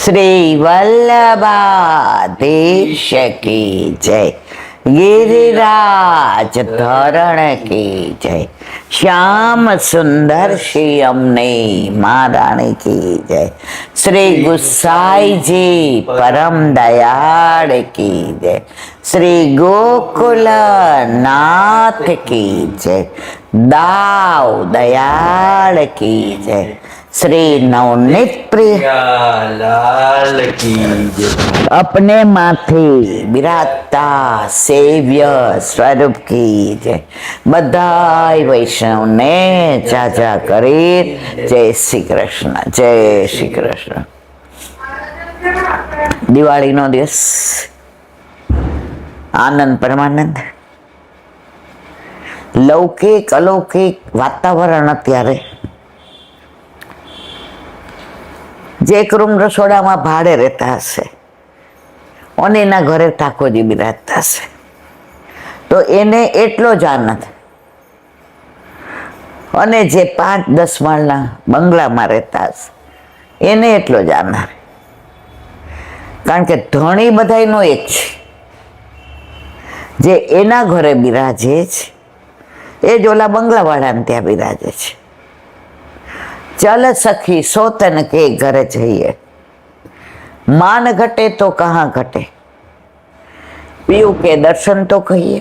શ્રી વલ્લભાધીશ કી જય, ગિરિરાજ ધરણ કી જય, શ્યામ સુંદર શ્રી અમને મહારાણી કી જય, શ્રી ગુસાઈજી પરમ દયાળ કી જય, શ્રી ગોકુલ નાથ કી જય, દાવ દયાળ કી જય, श्री नवनीत प्रिय लाल की जय। अपने माथे बिराजता सेव्य स्वरूप की जय। बधाई वैष्णव ने जाजा करे। जय श्री कृष्ण, जय श्री कृष्ण। दिवाળી નો દિવસ આનંદ પરમાનંદ, લૌકિક અલૌકિક વાતાવરણ અત્યારે જે એક રૂમ રસોડામાં ભાડે રહેતા હશે અને એના ઘરે ઠાકોરજી બિરાજતા હશે તો એને એટલો જ આનંદ, અને જે 5-10 માળના બંગલામાં રહેતા હશે એને એટલો જ આનંદ, કારણ કે ધણી બધાયનો એક છે, જે એના ઘરે બિરાજે છે એ જ ઓલા બંગલાવાળાને ત્યાં બિરાજે છે। चल सखी सोतन के घर जाइए, मान घटे तो कहाँ घटे, पीयू के दर्शन तो कहिए।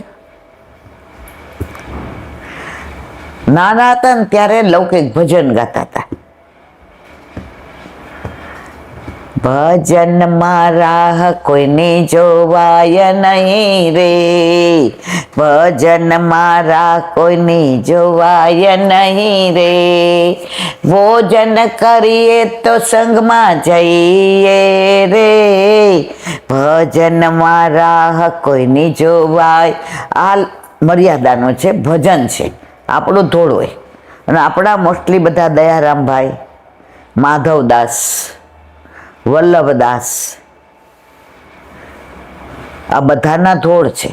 नाना था ने त्यारे लौकिक भजन गाता था, भजन मारा कोई ने जोवाय नहीं रे, भजन मारा कोई ने जोवाय नहीं रे, भोजन करिए तो संग में जाइए रे, भजन मारा कोई ने जोवाय। आ मर्यादानो छे, भजन छे, आपणो धोळो है अने आपणा मोस्टली बधा दयाराम भाई, माधवदास, वल्लभदास आ बधाना धोळ छे।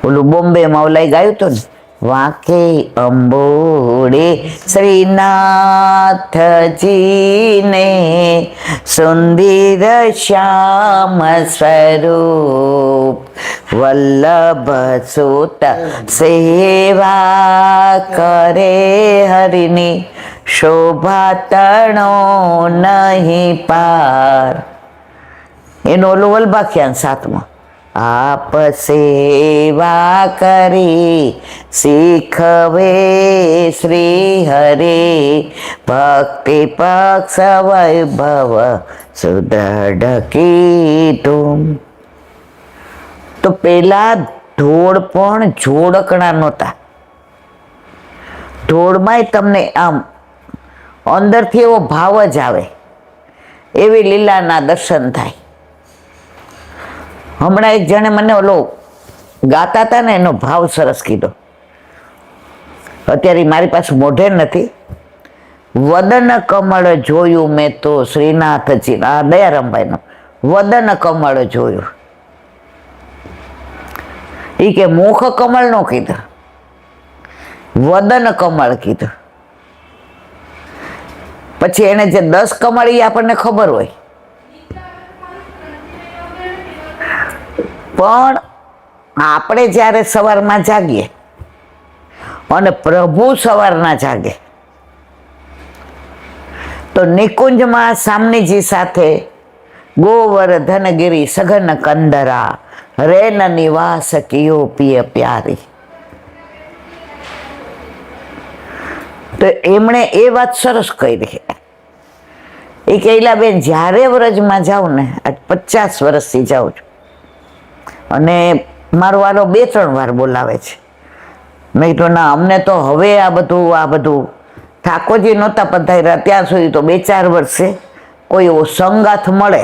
ओलू बॉम्बे में ओलाई गायुं तो ने, वाके अंबोड़े श्रीनाथ जी ने सुंदर श्याम स्वरूप, वल्लभ सुत सेवा करे हरिनी, शोभा तणो नहीं पार। एनो ओलो वल्लभाख्यान 7मो, आप सेवा करी सीखवे श्री हरे, भक्ति पक्ष वैभव सुदृढ़ की तुम। तो पेला ढोळ पण जोड़कणा नहोता, ढोळमांय तमने आम अंदरथी एवो भाव ज आवे, एवी लीलाना दर्शन थाय। हमणां एक जणे मने ओलो गाता था ने एनो भाव सरस कीधो, अत्यारे मारी पासे मोढे नथी। वदन कमळ जोयुं मैं तो श्रीनाथजी, आ दयारामभाईनो वदन कमळ जोयुं। ई के मुख कमळ नो कीधो, वदन कमळ कीधो। પછી એને જે 10 કમળ ઈ આપણને ખબર હોય, પણ આપણે જ્યારે સવારમાં જાગીએ અને પ્રભુ સવારના જાગે તો નિકુંજમાં સામનીજી સાથે ગોવર્ધનગીરી સઘન કંદરા, રેન નિવાસ કિયો પિય પ્યારી। તો એમણે એ વાત સરસ કરી, એ કૈલાબેન જ્યારે વ્રજમાં જાઉં ને, આજ 50 વર્ષથી જાઉં છું અને મારો વાલો 2-3 વાર બોલાવે છે। મેં કીધું ના, અમને તો હવે આ બધું ઠાકોરજી નહોતા પધાર્યા ત્યાં સુધી તો 2-4 વર્ષે કોઈ એવો સંગાથ મળે,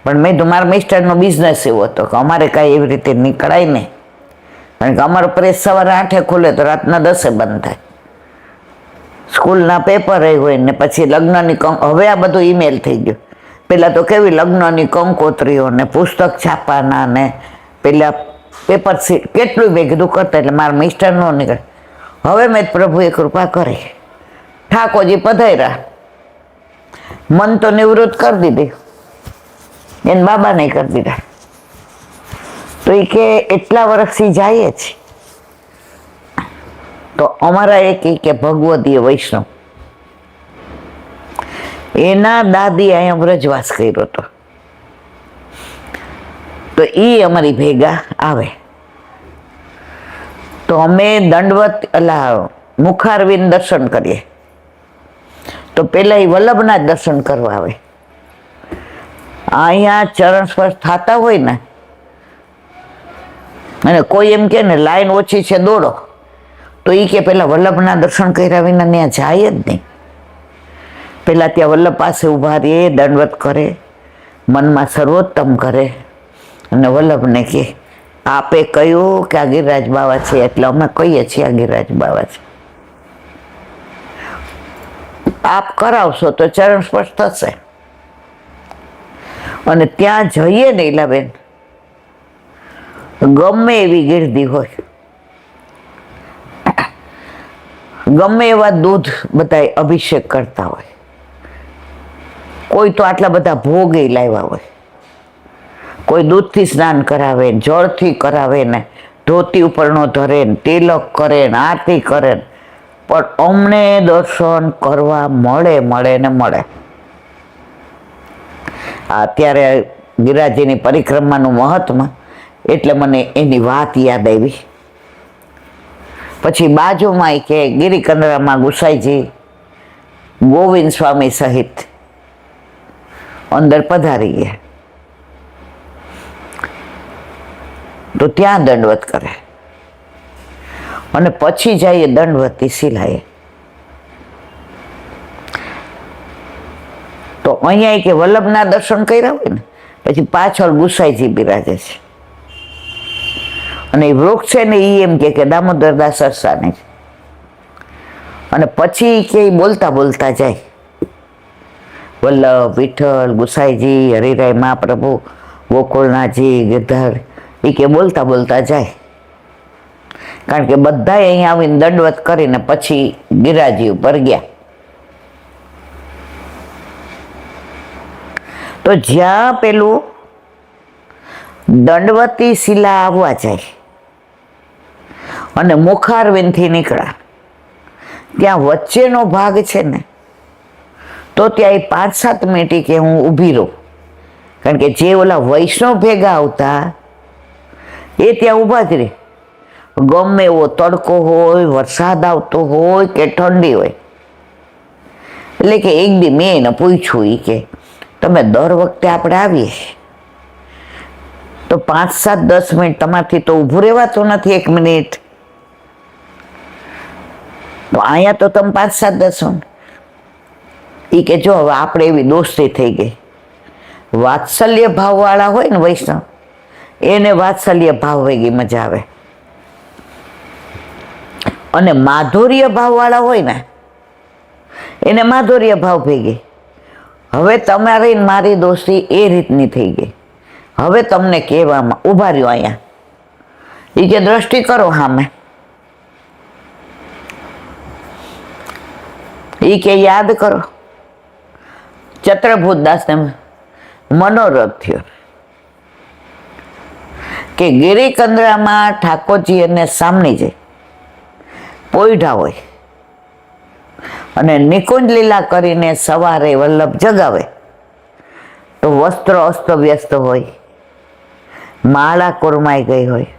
પણ મેં કીધું મારા મિસ્ટરનો બિઝનેસ એવો હતો કે અમારે કાંઈ એવી રીતે નીકળાય નહીં, કારણ કે અમારો પ્રેસ સવારે 8 ખુલે તો રાતના 10 બંધ થાય, સ્કૂલના પેપર હોય ને પછી લગ્નની હવે આ બધું ઈમેલ થઈ ગયું। પેલા તો કેવી લગ્નની કંકોત્રીઓ ને પુસ્તક છાપવાના ને પેલા પેપર સીટ કેટલું મેં કીધું કરતા, એટલે મારા મિસ્ટર નો નીકળે। હવે મેં પ્રભુએ કૃપા કરી, ઠાકોરજી પધાર્યા મન તો નિવૃત્ત કરી દીધી, એને બાબાને કરી દીધા. તો એ કે એટલા વર્ષથી જાય છે. તો અમારા એક કે ભગવતીય વૈષ્ણવ, એના દાદી અહીંયા વ્રજવાસ કર્યો હતો. તો એ અમારી ભેગા આવે. તો અમે દંડવત મુખારવિંદ દર્શન કરીએ. તો પેલા એ વલ્લભના જ દર્શન કરવા આવે. અહીંયા ચરણ સ્પર્શ થતા હોય ને, અને કોઈ એમ કે ને લાઈન ઓછી છે દોડો, તો એ કે પેલા વલ્લભના દર્શન કર્યા વિના ત્યાં જાય જ નહીં. પેલા ત્યાં વલ્લભ પાસે ઉભા રહે, દંડવત કરે, મનમાં સર્વોત્તમ કરે, અને વલ્લભને કે આપે કહ્યું કે આ ગિરિરાજ બાવા છે, એટલે અમે કહીએ છીએ આ ગિરિરાજ બાવા છે. આપ કરાવશો તો ચરણ સ્પર્શ થશે. અને ત્યાં જઈએ ને ઈલાબેન, ગમે એવી ગીર્દી હોય, ગમે એવા દૂધ બધા અભિષેક કરતા હોય, કોઈ તો આટલા બધા ભોગે લાવ્યા હોય, કોઈ દૂધથી સ્નાન કરાવે, જળથી કરાવે ને, ધોતી ઉપર નો ધરે ને, તિલક કરે ને, આરતી કરે ને, પણ અમને દર્શન કરવા મળે ને મળે. અત્યારે ગિરિરાજની પરિક્રમાનું મહત્વ, એટલે મને એની વાત યાદ આવી. પછી બાજુમાં કે ગિરિકંદરામાં ગુસાઈજી ગોવિંદ સ્વામી સહિત અંદર પધારી ગયા. તો ત્યાં દંડવત કરે, અને પછી જઈએ દંડવતી શિલાએ. તો અહીંયા કે વલ્લભના દર્શન કર્યા હોય ને, પછી પાછળ ગુસાઈજી બિરાજે છે. અને એ વૃક્ષ છે ને, એ એમ કે દામોદરદાસ સરસાને છે. અને પછી કે બોલતા બોલતા જાય, વલ્લભ, વિઠ્ઠલ, ગુસાઈજી, હરિરાય મહાપ્રભુ, ગોકુળનાથજી, ગિરધર, એ કે બોલતા બોલતા જાય. કારણ કે બધા અહીંયા આવીને દંડવત કરીને પછી ગિરિરાજી ઉપર ગયા. તો જ્યાં પેલું દંડવતી શિલા આવવા જાય અને મુખારવિંદથી નીકળ્યા, ત્યાં વચ્ચેનો ભાગ છે ને, તો ત્યાં એ 5-7 મિનિટ કે હું ઊભી રહું. કારણ કે જે ઓલા વૈષ્ણવ ભેગા આવતા એ ત્યાં ઊભા જ રહે, ગમે એવો તડકો હોય, વરસાદ આવતો હોય કે ઠંડી હોય. એટલે કે એક દી મેં એને પૂછ્યું, એ કે તમે દર વખતે આપણે આવીએ તો 5-7-10 મિનિટ તમારથી તો ઊભું રહેવાતું નથી, 1 મિનિટ. તો અહીંયા તો તમે 5-7-10 મિનિટ. એ કે જો હવે આપણે એવી દોસ્તી થઈ ગઈ, વાત્સલ્ય ભાવવાળા હોય ને વૈષ્ણવ, એને વાત્સલ્ય ભાવ ભેગી મજા આવે. અને માધુર્ય ભાવવાળા હોય ને, એને માધુર્ય ભાવ ભેગી. હવે તમારી મારી દોસ્તી એ રીતની થઈ ગઈ. હવે તમને કહેવામાં ઊભા રહ્યો અહીંયા, એ કે દ્રષ્ટિ કરો સામે, એ કે યાદ કરો. ચત્રભૂતદાસને મનોરથ થયો કે ગિરિકંદરામાં ઠાકોરજી અને સામની જઈ પોઈઢા હોય અને નિકુંજ લીલા કરીને સવારે વલ્લભ જગાવે તો વસ્ત્ર અસ્તવ્યસ્ત હોય, માળા કોરમાઈ ગઈ હોય,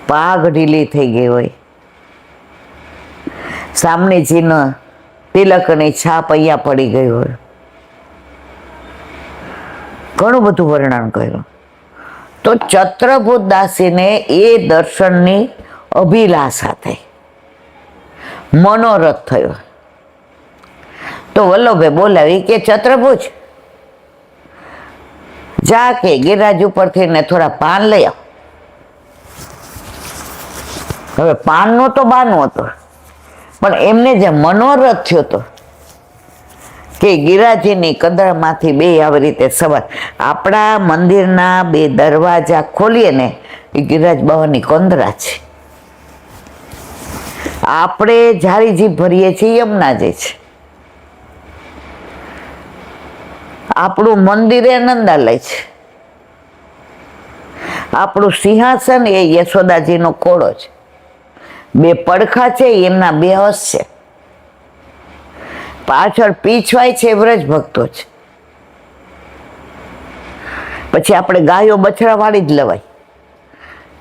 પાઘ ઢીલી થઈ ગઈ હોય, સામનેજીનો તિલકની છાપ અહીંયા પડી ગઈ હોય. ઘણું બધું વર્ણન કર્યું. તો ચત્રભૂતદાસીને એ દર્શનની અભિલાષા થઈ, મનોરથ થયો. તો વલ્લભે બોલાવી કે ચત્રભુજ જા કે ગિરિરાજ ઉપરથી ને થોડા પાન લઈ આવ. હવે પાનનો તો બાનું હતો, પણ એમને જે મનોરથ થયો હતો કે ગિરિરાજની કંદરામાંથી બે આવી રીતે સવાર, આપણા મંદિરના 2 દરવાજા ખોલીએ ને એ ગિરિરાજ બાવાની કંદરા છે. આપણે જારી જીભ ભરીએ છીએ યમુનાજી છે. આપણું મંદિર એ નંદાલય છે, આપણું સિંહાસન એ યશોદાજીનો કોળો છે, બે પડખા છે એમના બે હસ છે, પાછળ પીછવાય છે વ્રજ ભક્તો છે. પછી આપણે ગાયો બછડા વાળી જ લેવાય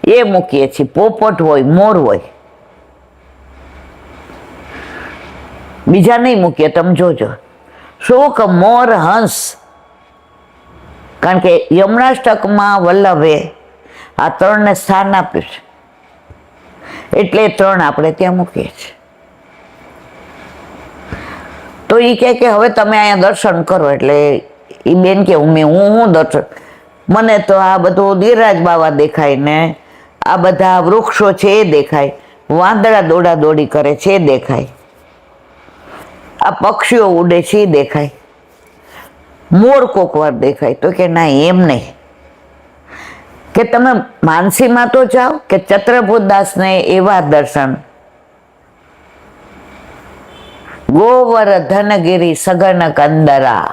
એ મૂકીએ છીએ, પોપટ હોય મોર હોય, બીજા નહીં મૂકીએ. તમે જોજો શું કે મોર હંસ, કારણ કે યમનાષ્ટકમાં વલ્લભે આ ત્રણને સ્થાન આપ્યું છે, એટલે ત્રણ આપણે ત્યાં મૂકીએ છીએ. તો એ કે હવે તમે અહીંયા દર્શન કરો, એટલે એ બેન કે હું દર્શન, મને તો આ બધું ગિરિરાજ બાવા દેખાય ને આ બધા વૃક્ષો છે એ દેખાય, વાંદડા દોડા દોડી કરે છે એ દેખાય, આ પક્ષીઓ ઉડે છે એ દેખાય, મોર કોક વાર દેખાય. તો કે ના એમ નહીં, કે તમે માનસીમાં તો જાઓ કે ચત્રભુતદાસને એવા દર્શન, ગોવર્ધનગિરી સઘન કંદરા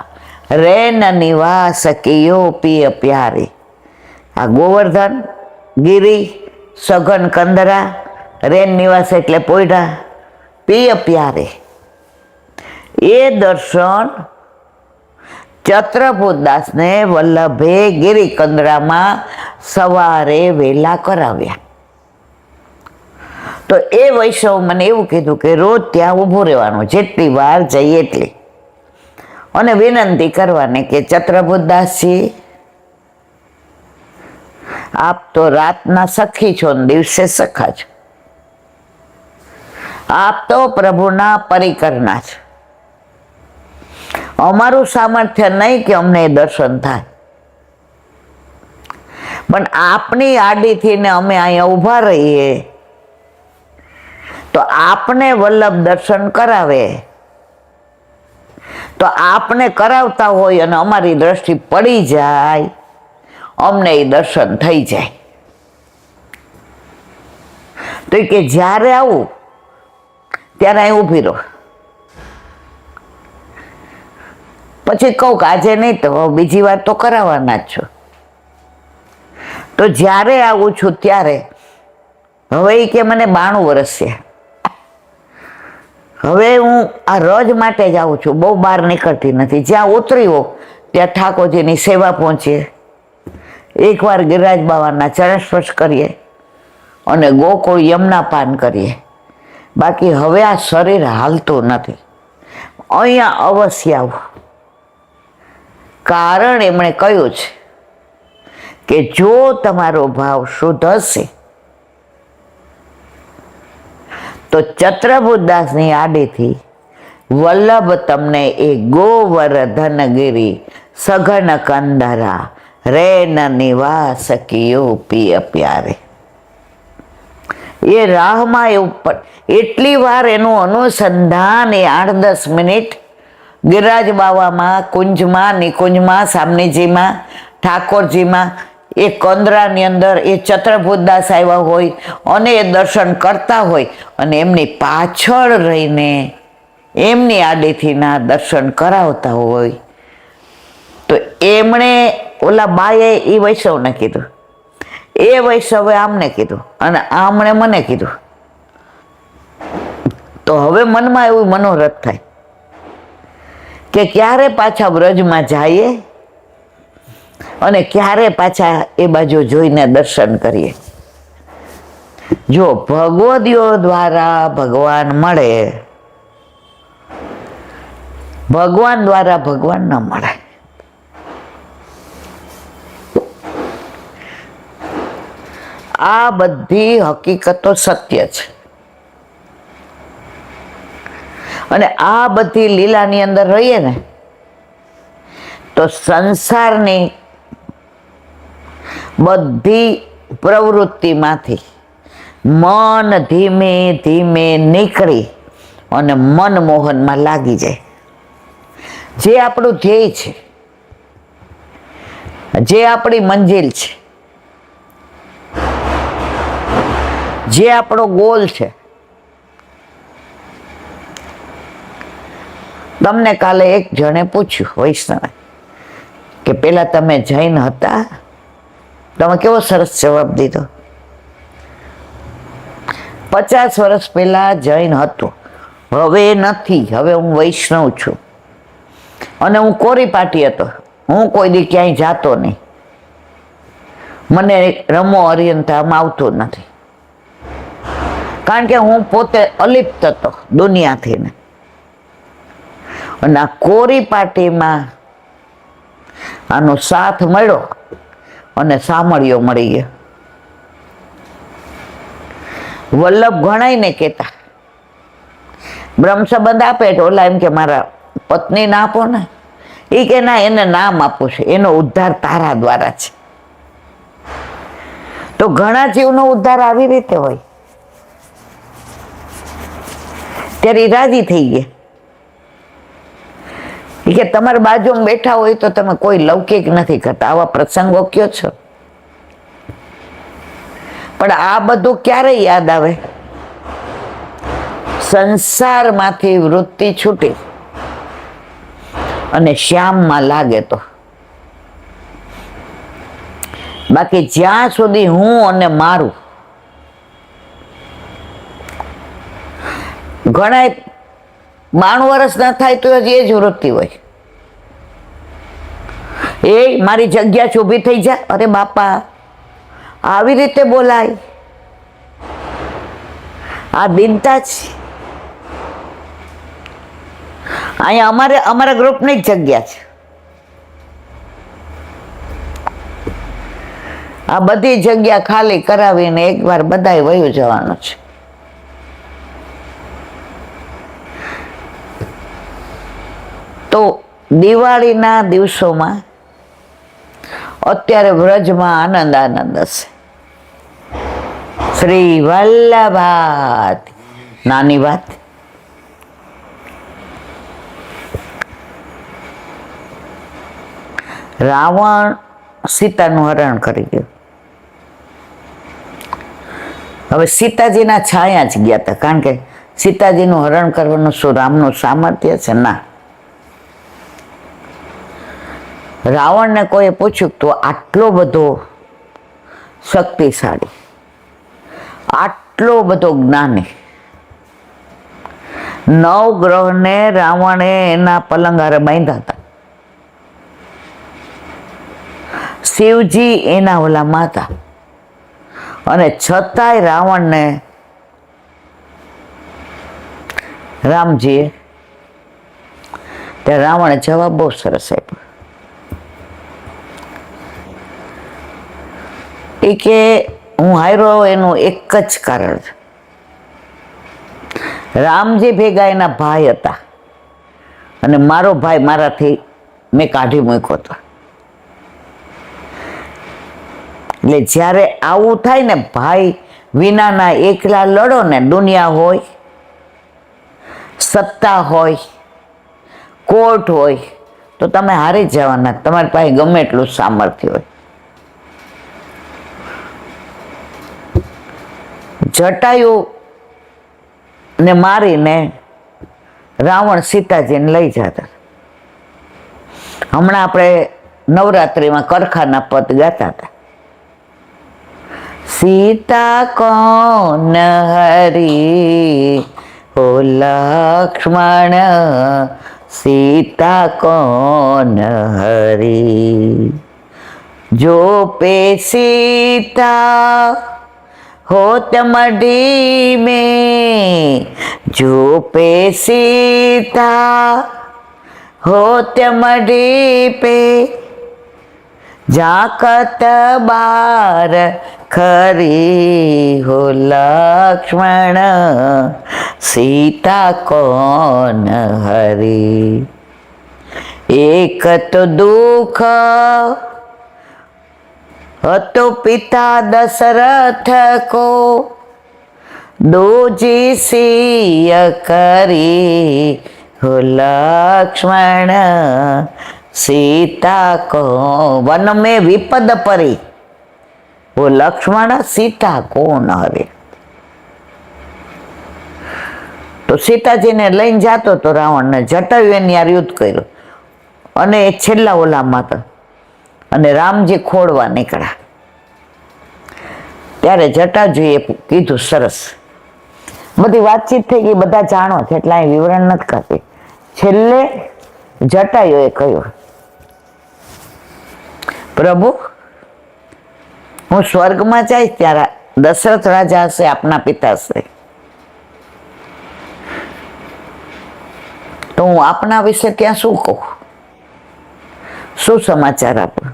રેન નિવાસ કિયો પિય પ્યારી. આ ગોવર્ધન ગિરી સઘન કંદરા, રેન નિવાસ એટલે પોયડા, પિય પ્યારે, એ દર્શન ચત્રભુતદાસને વલ્લભે ગિરી કંદરામાં સવારે વહેલા કરાવ્યા. તો એ વૈષ્ણવ મને એવું કીધું કે રોજ ત્યાં ઊભું રહેવાનું, જેટલી વાર જઈએ એટલી, અને વિનંતી કરવાની કે ચત્રભુતદાસજી આપ તો રાતના સખી છો ને દિવસે સખા છો, આપ તો પ્રભુના પરિકરના છો, અમારું સામર્થ્ય નહીં કે અમને દર્શન થાય, પણ આપની આડીથી ને અમે અહીંયા ઊભા રહીએ તો આપને વલ્લભ દર્શન કરાવે, તો આપને કરાવતા હોય અને અમારી દ્રષ્ટિ પડી જાય, અમને એ દર્શન થઈ જાય. તો કે જ્યારે આવું ત્યારે અહીં ઊભી રહો. પછી કહું કે આજે નહીં તો બીજી વાર તો કરાવવાના જ છો. તો જ્યારે આવું છું ત્યારે, હવે એ કે મને 92 વર્ષ છે, હવે હું આ રજ માટે જ આવું છું, બહુ બહાર નીકળતી નથી. જ્યાં ઉતરી હો ત્યાં ઠાકોરજીની સેવા પહોંચીએ, એકવાર ગિરિરાજ બાવાના ચરણ સ્પર્શ કરીએ અને ગોકુળ યમના પાન કરીએ. બાકી હવે આ શરીર હાલતું નથી, અહીંયા અવશ્ય આવું. કારણ એમણે કહ્યું છે કે જો તમારો ભાવ શુદ્ધ હશે તો ચત્રભુતદાસની આડેથી વલ્લભ તમને એ ગોવર્ધનગિરી સઘન કંદરા રેન નિવાસ કિયો પિય પ્યારે, એ રાહમાં એવું એટલી વાર એનું અનુસંધાન, એ 8-10 મિનિટ ગિરિરાજ બાવામાં, કુંજમાં, નિકુંજમાં, સામનેજીમાં, ઠાકોરજીમાં, એ કંદરાની અંદર એ ચત્રભુતદાસ આવ્યા હોય અને એ દર્શન કરતા હોય અને એમની પાછળ રહીને એમની આડેથી ના દર્શન કરાવતા હોય, તો એમણે ઓલા બાએ એ વૈષ્ણવને કીધું, એ વૈષ્ણવે આમને કીધું અને આમણે મને કીધું. તો હવે મનમાં એવું મનોરથ થાય કે ક્યારે પાછા વ્રજમાં જઈએ અને ક્યારે પાછા એ બાજુ જોઈને દર્શન કરીએ. જો ભગવદીઓ દ્વારા ભગવાન મળે, ભગવાન દ્વારા ભગવાન ન મળે. આ બધી હકીકતો સત્ય છે અને આ બધી લીલાની અંદર રહીએ ને તો સંસારની બધી પ્રવૃત્તિમાંથી મન ધીમે ધીમે નીકળી અને મનમોહનમાં લાગી જાય. જે આપણું ધ્યેય છે, જે આપણી મંજિલ છે, જે આપણો ગોલ છે. તમને કાલે એક જણે પૂછ્યું, વૈષ્ણવે, કે પેલા તમે જૈન હતા? તમે કેવો સરસ જવાબ દીધો. 50 વર્ષ પહેલા જૈન હતો, હવે નથી. હવે હું વૈષ્ણવ છું અને હું કોરી પાટી હતો. હું કોઈ દી ક્યાંય જાતો નહીં. મને રમો અરિયંતામાં આવતું નથી, કારણ કે હું પોતે અલિપ્ત હતો દુનિયાથી ને. અને આ કોરી પાટીમાં આનો સાથ મળ્યો અને સામળીઓ મળી ગયો. વલ્લભ ઘણાઈને કહેતા, બ્રહ્મ સંબંધ આપે એટલે ઓલા એમ કે મારા પત્નીને આપો ને. એ કે ના, એને નામ આપવું છે, એનો ઉદ્ધાર તારા દ્વારા છે. તો ઘણા જીવનો ઉદ્ધાર આવી રીતે હોય. ત્યારે રાજી થઈ ગયા. એ કે તમારી બાજુમાં બેઠા હોય તો તમે કોઈ લૌકિક નથી કરતા, આવા પ્રસંગો કયો છો. પણ આ બધું ક્યારે યાદ આવે? સંસારમાંથી વૃત્તિ છૂટી અને શ્યામમાં લાગે તો. બાકી જ્યાં સુધી હું અને મારું, ઘણા 92 વર્ષ ના થાય તો હજી એ જ વૃત્તિ હોય. એ મારી જગ્યા જ ઊભી થઈ જાય. અરે બાપા, આવી રીતે બોલાય? આ દિનતા જ. અહીંયા અમારા ગ્રુપની જ જગ્યા છે. આ બધી જગ્યા ખાલી કરાવીને એકવાર બધાય વયું જવાનું છે. તો દિવાળીના દિવસોમાં અત્યારે વ્રજમાં આનંદ હશે. શ્રી વલ્લભાત નાની વાત. રાવણ સીતાનું હરણ કરી ગયું. હવે સીતાજીના છાયા જ ગયા હતા, કારણ કે સીતાજીનું હરણ કરવાનું શું રામનું સામર્થ્ય છે? ના. રાવણને કોઈએ પૂછ્યું તો આટલો બધો શક્તિશાળી, આટલો બધો જ્ઞાની, 9 ગ્રહને રાવણે એના પલંગારે બાંધ્યા હતા. શિવજી એના ઓલા માતા, અને છતાંય રાવણને રામજીએ, ત્યારે રાવણે જવાબ બહુ સરસ આપ્યો. એ કે હું હાર્યો એનું એક જ કારણ છે. રામજી ભેગા એના ભાઈ હતા અને મારો ભાઈ મારાથી મેં કાઢી મૂક્યો હતો. એટલે જ્યારે આવું થાય ને, ભાઈ વિનાના એકલા લડો ને, દુનિયા હોય, સત્તા હોય, કોર્ટ હોય, તો તમે હારી જ જવાના. તમારી પાસે ગમે એટલું સામર્થ્ય હોય. જટાયુ ને મારીને રાવણ સીતાજીને લઈ જતા. હમણાં આપણે નવરાત્રિમાં કરખાના પદ ગાતા હતા. સીતા કોન હરી હો લક્ષ્મણ, સીતા કોન હરી. જો પે સીતા होत मडी में, जो पे सीता होत मडी पे, जाकत बार खरी हो लक्ष्मण, सीता कौन हरी. एक तो दुख तो पिता दशरथ को, दूजी सिय करी हो लक्ष्मण, सीता को वन में विपद परी, वो लक्ष्मण सीता कौन हरे. તો સીતાજીને લઈને જતો તો રાવણને જટાયુ એની યાર યુદ્ધ કર્યું અને છેલ્લા ઓલામાં તો અને રામજી ખોળવા નીકળ્યા. ત્યારે જટાયુએ કીધું, સરસ બધી વાતચીત થઈ ગઈ, બધા જાણો છે એટલે અહીં વિવરણ નથી કરતી. છેલ્લે જટાયુએ કહ્યું, પ્રભુ, હું સ્વર્ગમાં જઈશ ત્યારે દશરથ રાજા હશે, આપના પિતાશ્રી, તો હું આપના વિશે ત્યાં શું કહું, શું સમાચાર આપું?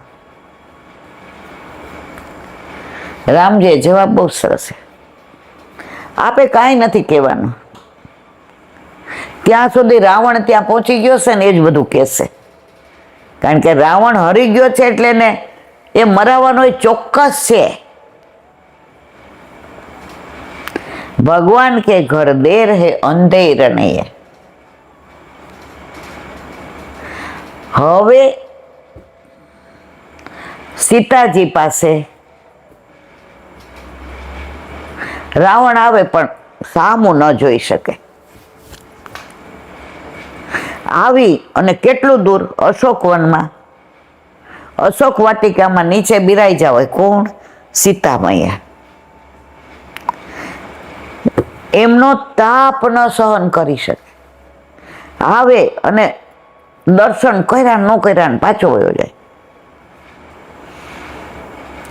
રામજીએ જવાબ બહુ સરસ, આપે કાંઈ નથી કહેવાનું. ત્યાં સુધી રાવણ ત્યાં પહોંચી ગયો છે ને એ જ બધું કહેશે. કારણ કે રાવણ હરી ગયો છે એટલે ને એ મરાવાનો એ ચોક્કસ છે. ભગવાન કે ઘર દેર હે અંધેર નહીં. હવે સીતાજી પાસે રાવણ આવે પણ સામું ન જોઈ શકે. આવી અને કેટલું દૂર અશોકવનમાં, અશોક વાટિકામાં નીચે બિરાઈ જાવ. કોણ? સીતામૈયા. એમનો તાપ ન સહન કરી શકે. આવે અને દર્શન કર્યા ન કર્યા ને પાછો વયો જાય.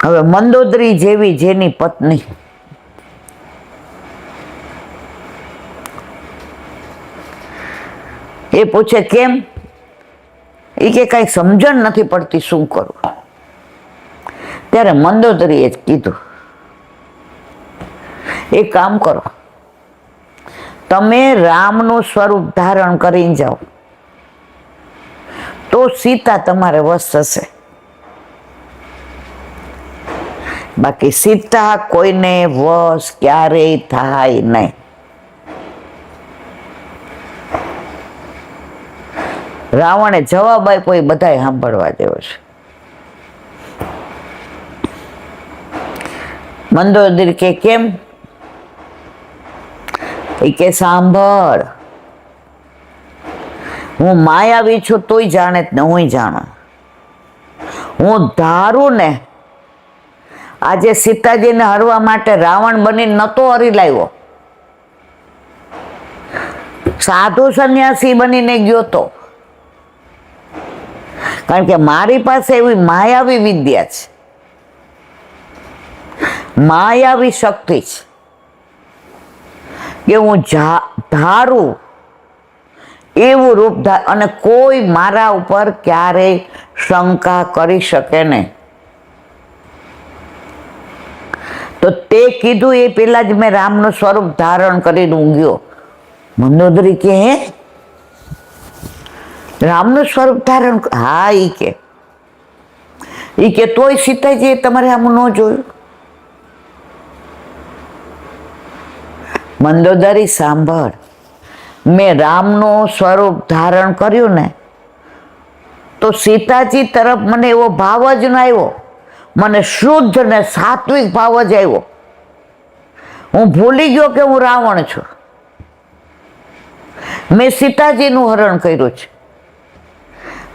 હવે મંદોદરી જેવી જેની પત્ની એ પૂછે, કેમ? એ કે કઈ સમજણ નથી પડતી, શું કરું? ત્યારે મંદોદરીએ કીધું, એક કામ કરો, તમે રામનું સ્વરૂપ ધારણ કરીને જાઓ તો સીતા તમારે વશ થશે. બાકી સીતા કોઈને વશ ક્યારેય થાય નહીં. રાવણે જવાબ આપ્યો એ બધાએ સાંભળવા જેવો છે. મંદોદરી કે કેમ? એ કે સાંભળ, હું માયાવી છું તોય જાણે જ ને હું જાણું. હું ધારું ને આજે સીતાજીને હરવા માટે રાવણ બની નતો હરી લાવ્યો, સાધુ સંન્યાસી બનીને ગયો તો. કારણ કે મારી પાસે એવી માયાવી વિદ્યા છે, માયાવી શક્તિ છે કે હું ધારું એવું રૂપ અને કોઈ મારા ઉપર ક્યારેય શંકા કરી શકે નહીં. તો તે કીધું એ પેલા જ મેં રામનું સ્વરૂપ ધારણ કરીને ઊંઘ્યો. મંદોદરી કે હે રામનું સ્વરૂપ ધારણ? હા, ઈ કે તોય સીતાજીએ તમારે આમ ન જોયું. મંદોદરી સાંભળ, મેં રામનું સ્વરૂપ ધારણ કર્યું ને તો સીતાજી તરફ મને એવો ભાવ જ ન આવ્યો, મને શુદ્ધ ને સાત્વિક ભાવ જ આવ્યો. હું ભૂલી ગયો કે હું રાવણ છું. મેં સીતાજીનું હરણ કર્યું છે.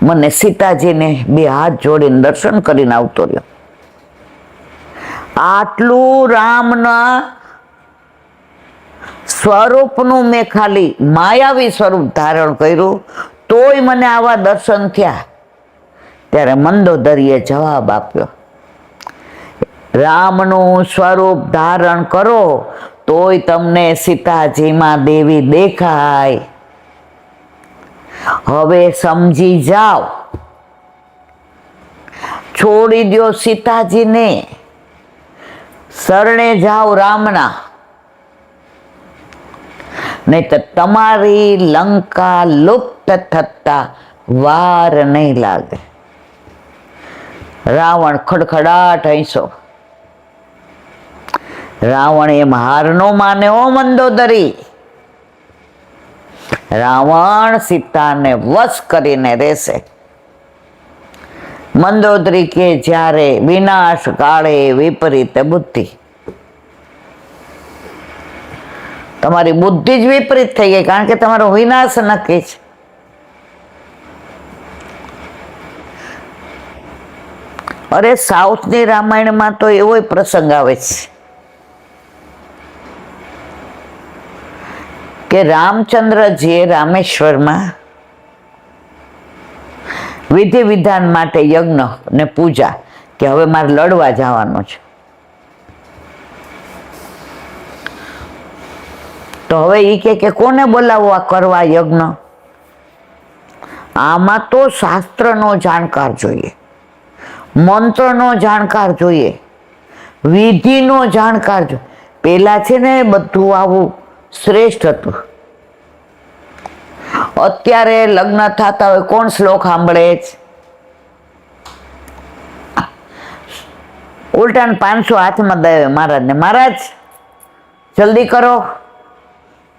મને સીતાજીને બે હાથ જોડીને દર્શન કરીને આવતો રહ્યો. આટલું રામના સ્વરૂપનું મેં ખાલી માયાવી સ્વરૂપ ધારણ કર્યું તોય મને આવા દર્શન થયા. ત્યારે મંદોદરીએ જવાબ આપ્યો, રામનું સ્વરૂપ ધારણ કરો તોય તમને સીતાજીમાં દેવી દેખાય. હવે સમજી જાઓ, છોડી દો સીતાજીને, શરણે જાઓ રામના, નહીં તો તમારી લંકા લુપ્ત થતા વાર નહીં લાગે. રાવણ ખડખડાટ હૈસો. રાવણ એમ હાર નો માને હો મંદોદરી. રાવણ સીતાને વશ કરીને રહેશે. મંદોદરી કે જ્યારે વિનાશ કાળે વિપરીત બુદ્ધિ. તમારી બુદ્ધિ જ વિપરીત થઈ ગઈ, કારણ કે તમારો વિનાશ નક્કી છે. અરે સાઉથની રામાયણમાં તો એવો પ્રસંગ આવે છે કે રામચંદ્રજીએ રામેશ્વરમાં વિધિ વિધાન માટે યજ્ઞ ને પૂજા કે હવે મારે લડવા જવાનું છે. તો હવે એ કે કોને બોલાવવા કરવા યજ્ઞ? આમાં તો શાસ્ત્રનો જાણકાર જોઈએ, મંત્રનો જાણકાર જોઈએ, વિધિનો જાણકાર જોઈએ. પેલા છે ને બધું આવું શ્રેષ્ઠ હતું. અત્યારે લગ્ન થતા હોય કોણ શ્લોક સાંભળે જ? ઉલટાન 500 હાથમાં દે મહારાજને, મહારાજ જલ્દી કરો.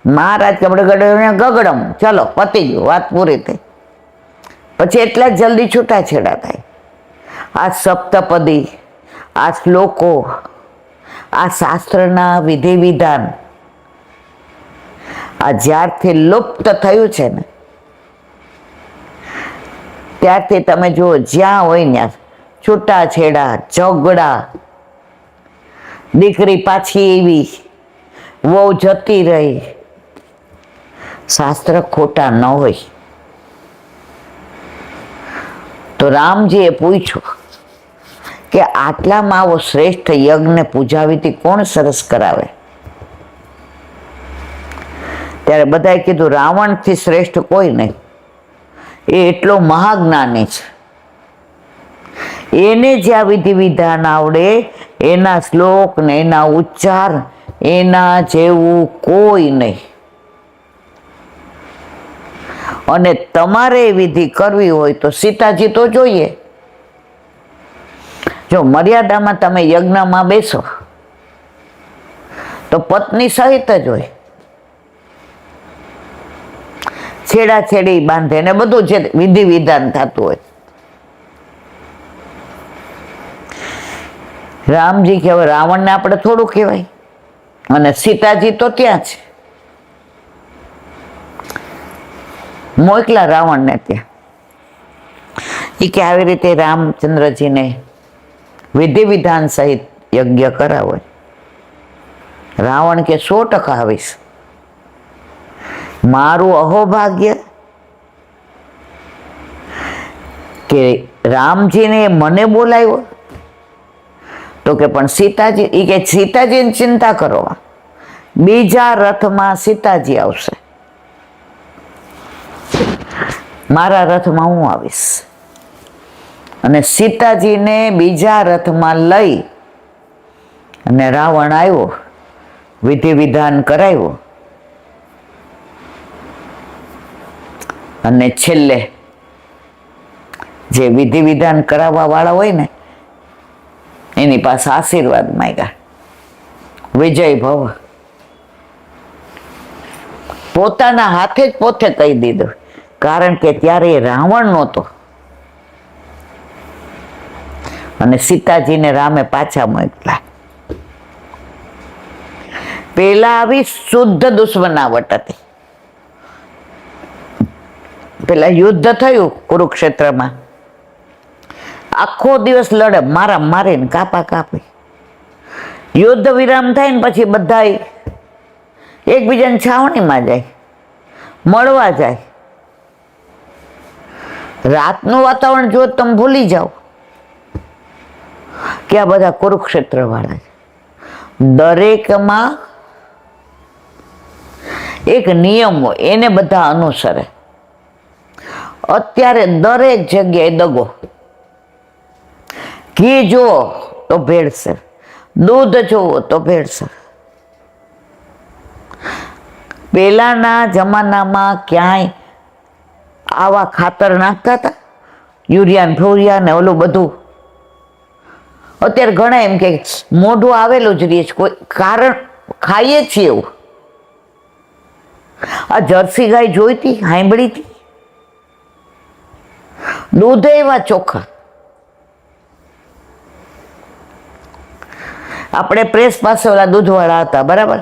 મહારાજ ગગડમ, ચલો પતી ગયું, વાત પૂરી થઈ. પછી એટલા જ જલ્દી છૂટાછેડા થાય. આ સપ્તપદી, આ શ્લોકો, આ શાસ્ત્રના વિધિ વિધાન આ જ્યારથી લુપ્ત થયું છે ને ત્યારથી તમે જુઓ, જ્યાં હોય ત્યાં છૂટાછેડા, ઝઘડા, દીકરી પાછી એવી, વહુ જતી રહી. શાસ્ત્ર ખોટા ન હોય. તો રામજીએ પૂછ્યું કે આટલામાં આવો શ્રેષ્ઠ યજ્ઞ પૂજા વિધિ કોણ સરસ કરાવે? ત્યારે બધાએ કીધું રાવણથી શ્રેષ્ઠ કોઈ નહીં, એ એટલો મહાજ્ઞાની છે, એને જ્યાં વિધિ વિધાન આવડે, એના શ્લોક ને એના ઉચ્ચાર એના જેવું કોઈ નહીં. અને તમારે વિધિ કરવી હોય તો સીતાજી તો જોઈએ. જો મર્યાદામાં તમે યજ્ઞમાં બેસો તો પત્ની સહિત જ હોય, છેડાછેડી બાંધે ને બધું જે વિધિ વિધાન થતું હોય. રામજી કે હવે રાવણને આપણે થોડું કહેવાય, અને સીતાજી તો ત્યાં છે. મોકલા રાવણને ત્યાં. એ કે આવી રીતે રામચંદ્રજીને વિધિ વિધાન સહિત યજ્ઞ કરાવે. રાવણ કે 100% આવીશ. મારું અહોભાગ્ય કે રામજીને મને બોલાવ્યો. તો કે પણ સીતાજી, એ કે સીતાજીની ચિંતા કરો, બીજા રથમાં સીતાજી આવશે, મારા રથમાં હું આવીશ. અને સીતાજીને બીજા રથમાં લઈ અને રાવણ આવ્યો, વિધિ વિધાન કરાવ્યો. અને છેલ્લે જે વિધિ વિધાન કરાવવા વાળા હોય ને એની પાસે આશીર્વાદ માંગ્યા, વિજય ભવ. પોતાના હાથે જ પોતે કહી દીધું, કારણ કે ત્યારે રાવણ નહોતો. અને સીતાજીને રામે પાછા મોકલા. પેલા આવી શુદ્ધ દુશ્મનાવટ હતી. પેલા યુદ્ધ થયું કુરુક્ષેત્રમાં, આખો દિવસ લડે, મારા મારીને કાપા કાપી. યુદ્ધ વિરામ થાય ને પછી બધા એકબીજાની છાવણીમાં જાય, મળવા જાય. રાતનું વાતાવરણ જો તમે ભૂલી જાઓ કે આ બધા કુરુક્ષેત્ર વાળા છે. દરેકમાં એક નિયમ હોય, એને બધા અનુસરે. અત્યારે દરેક જગ્યાએ દગો. ઘી જુઓ તો ભેળસેળ, દૂધ જુઓ તો ભેળસેળ. પહેલાના જમાનામાં ક્યાંય આવા ખાતર નાખતા હતા, યુરિયા ને ફ્લોરિયા ને ઓલું બધું. અત્યારે ઘણા એમ કે મોઢું આવેલું જ રહે છે, કોઈ કારણ ખાઈએ છીએ એવું. આ જર્સી ગાય જોઈતી, સાંભળી હતી, દૂધ એવા ચોખ્ખા. આપણે પ્રેસ પાસે ઓલા દૂધવાળા હતા, બરાબર.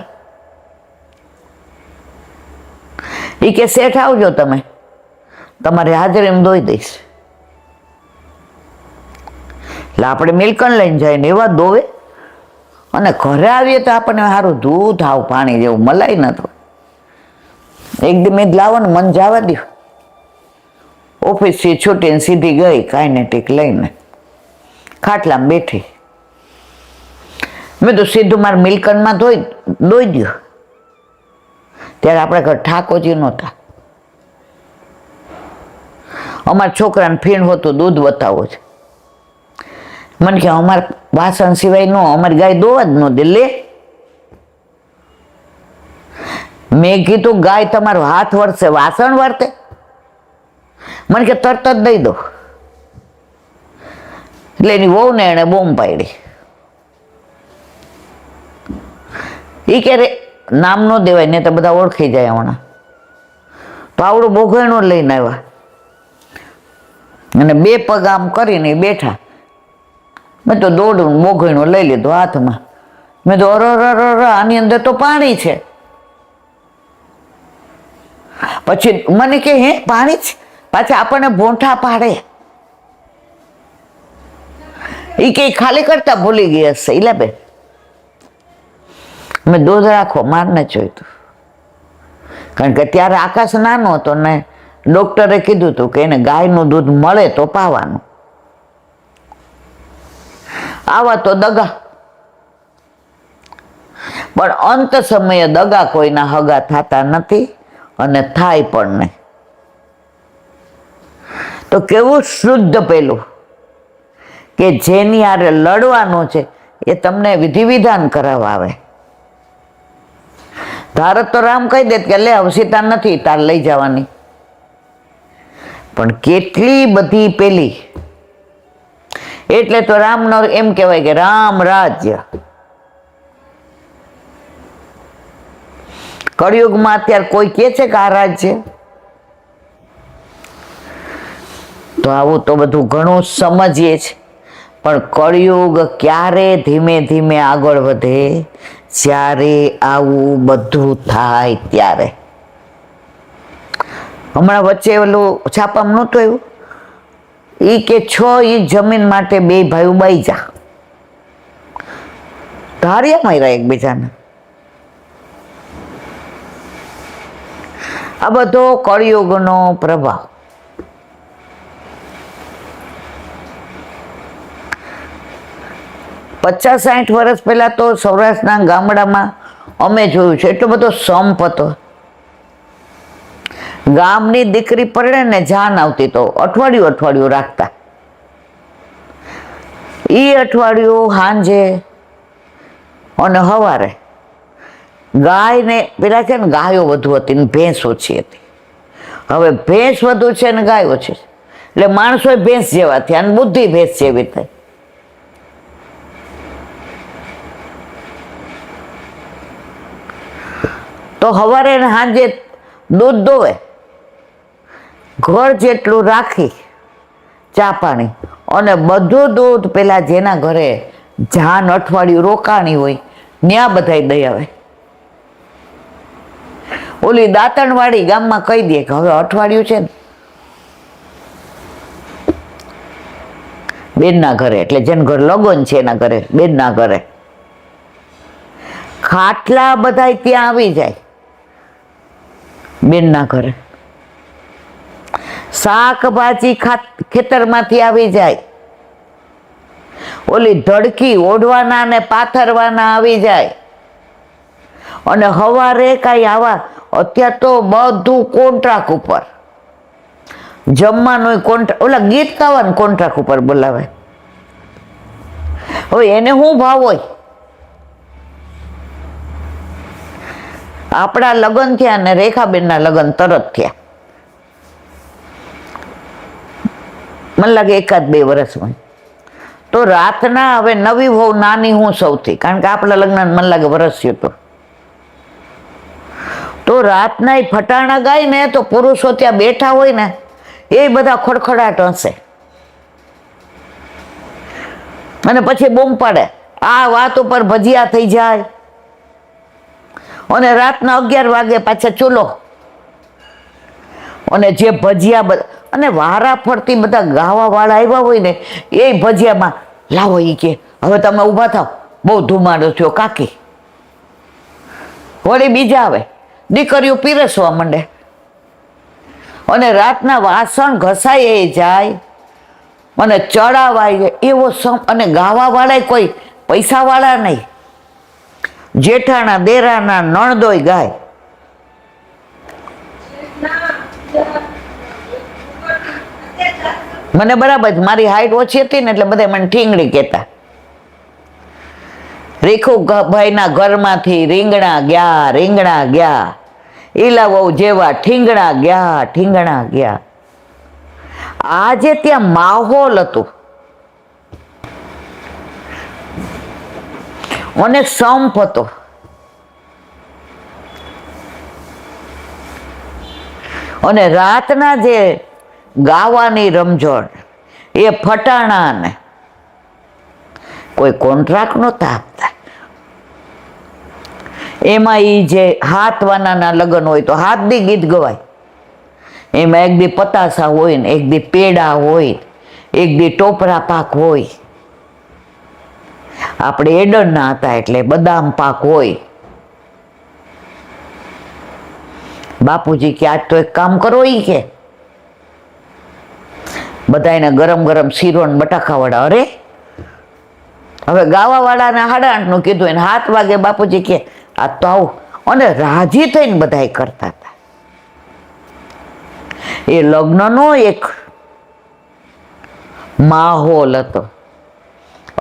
એ કે શેઠ આવજો, તમે તમારી હાજરીમાં ધોઈ દઈશ. એટલે આપણે મિલ્કન લઈને જાય ને એવા દોવે, અને ઘરે આવીએ તો આપણને સારું દૂધ આવ પાણી જેવું મલાઈ ન તો એકદમ જ લાવો ને મન જવા દો. ઓફિસથી છૂટીને સીધી ગઈ કાઇનેટિક લઈને ખાટલામાં બેઠી. મેં તો સીધું મારા મિલ્કનમાં દોઈ દો. ત્યારે આપણે ઘર ઠાકોરજી નહોતા. અમારા છોકરાને ફીણ હોતું દૂધ બતાવો છે. મને કે અમારે વાસણ સિવાય ન, અમારી ગાય દોવા જ ન દે. લે, મેં કીધું ગાય તમારો હાથ વરસે વાસણ વર્તે? મને કે તરત જ દઈ દો. એટલે એની વહુને એણે બૂમ પાડી. એ કે નામ ન દેવાય ને તો બધા ઓળખી જાય હમણાં. તો આવડું બોઘાણું લઈને આવ્યા અને 2 પગ આમ કરીને બેઠા. મેં તો દોડું બોઘાણું લઈ લીધું હાથમાં. મેં તો અર આની અંદર તો પાણી છે. પછી મને કે હે પાણી છે? પાછા આપણને ભોંઠા પાડે. એ કે ખાલી કરતા ભૂલી ગઈ હશે. ઇલા બેન, મેં દૂધ રાખો મારને જોઈતું, કારણ કે ત્યારે આકાશ નાનો હતો ને ડોક્ટરે કીધું હતું કે એને ગાયનું દૂધ મળે તો પાવાનું. આવા તો દગા, પણ અંત સમયે દગા કોઈના હગા થતા નથી અને થાય પણ નહીં. તો કેવું શુદ્ધ પેલું કે જેની હારે લડવાનું છે એ તમને વિધિ વિધાન કરાવવા આવે. ધારો તો રામ કહી દે કે લે હવે સીતા નથી તાર લઈ જવાની, પણ કેટલી બધી પેલી. એટલે તો રામનો એમ કહેવાય કે રામ રાજ્ય. કળિયુગમાં અત્યારે કોઈ કહે છે કે આ રાજ્ય? તો આવું તો બધું ઘણું સમજીએ છીએ, પણ કળિયુગ ક્યારે ધીમે ધીમે આગળ વધે? જ્યારે આવું બધું થાય ત્યારે. હમણાં વચ્ચે ઓલું છાપામાં નહોતું આવ્યું, એ કે 6 ઇંચ જમીન માટે 2 ભાઈઓ બાઈ જા, ધાર્યા માર્યા એકબીજાને. આ બધો કળિયુગનો પ્રભાવ. 50-60 વર્ષ પહેલા તો સૌરાષ્ટ્રના ગામડામાં અમે જોયું છે એટલો બધો સંપ હતો. ગામની દીકરી પરણે ને જાન આવતી તો અઠવાડિયું રાખતા. એ અઠવાડિયું સાંજે અને સવારે ગાય ને પેલા છે ને ગાયો વધુ હતી ને ભેંસ ઓછી હતી. હવે ભેંસ વધુ છે ને ગાય ઓછી છે, એટલે માણસો ભેંસ જેવા થયા અને બુદ્ધિ ભેંસ જેવી થઈ. તો સવારે ને સાંજે દૂધ દોવે, ઘર જેટલું રાખી ચા પાણી, અને બધું દૂધ પેલા જેના ઘરે જાન અઠવાડિયું રોકાણી હોય ત્યાં બધાય દઈ આવે. ઓલી દાંતણવાળી ગામમાં કહી દે કે હવે અઠવાડિયું છે ને બેનના ઘરે, એટલે જેના ઘર લગ્ન છે એના ઘરે, બેનના ઘરે ખાટલા બધાય ત્યાં આવી જાય. બેનના ઘરે શાકભાજી ખેતરમાંથી આવી જાય. ઓલી ધડકી ઓઢવાના ને પાથરવાના આવી જાય. અને સવારે કાંઈ આવા, અત્યારે તો બધું કોન્ટ્રાક્ટ ઉપર જમવાનું, કોન્ટ્રાક્ટ, ઓલા ગીત ગાવાનું કોન્ટ્રાક્ટ ઉપર બોલાવે. હવે એને શું ભાવ હોય? આપણા લગ્ન થયા ને રેખાબેનના લગ્ન તરત થયા, મને લાગે 1-2 વર્ષમાં. તો રાતના, હવે નવી વહુ નાની હું સૌથી, કારણ કે આપણા લગ્ન મને લાગે વર્ષ થયું હતું. તો રાતના એ ફટાણા ગાય ને તો પુરુષો ત્યાં બેઠા હોય ને એ બધા ખડખડાટ હશે, અને પછી બૂમ પાડે. આ વાત ઉપર ભજીયા થઈ જાય, અને રાતના 11 વાગે પાછા ચૂલો, અને જે ભજીયા અને વારા ફરતી બધા ગાવા વાળા આવ્યા હોય ને એ ભજીયામાં લાવો એ કે હવે તમે ઊભા થાવ, બહુ ધુમાડો થયો કાકી. વળી બીજા આવે, દીકરીઓ પીરસવા માંડે અને રાતના વાસણ ઘસાય જાય અને ચડાવાય એવો અને ગાવાવાળા કોઈ પૈસાવાળા નહીં, જેઠાણા દેરાના નણદોય ગાય. મને બરાબર, મારી હાઈટ ઓછી હતી ને એટલે બધા મને ઠીંગડી કહેતા. રેખુભાઈના ઘરમાંથી રીંગણા ગયા, ઈલા વહુ જેવા ઠીંગણા ગયા. આજે ત્યાં માહોલ હતો અને સંપ હતો. અને રાતના જે ગાવાની રમઝટ એ ફટાણા ને કોઈ કોન્ટ્રાક્ટ નહોતા આપતા. એમાં એ જે હાથવાના લગ્ન હોય તો હાથ દી ગીત ગવાય. એમાં એક દી પતાસા હોય ને, એક દી પેડા હોય, એક દી ટોપરા પાક હોય. આપણે એડરના હતા એટલે બદામ પાક હોય. બાપુજી કે આજ તો એક કામ કરો, ઈ કે બધાને ગરમ ગરમ શીરો ને બટાકા વડા. અરે હવે ગાવા વાળાને 8:30 કીધું એને 7 વાગે બાપુજી કે આ તો આવું, અને રાજી થઈને બધા કરતા હતા. એ લગ્નનો એક માહોલ હતો.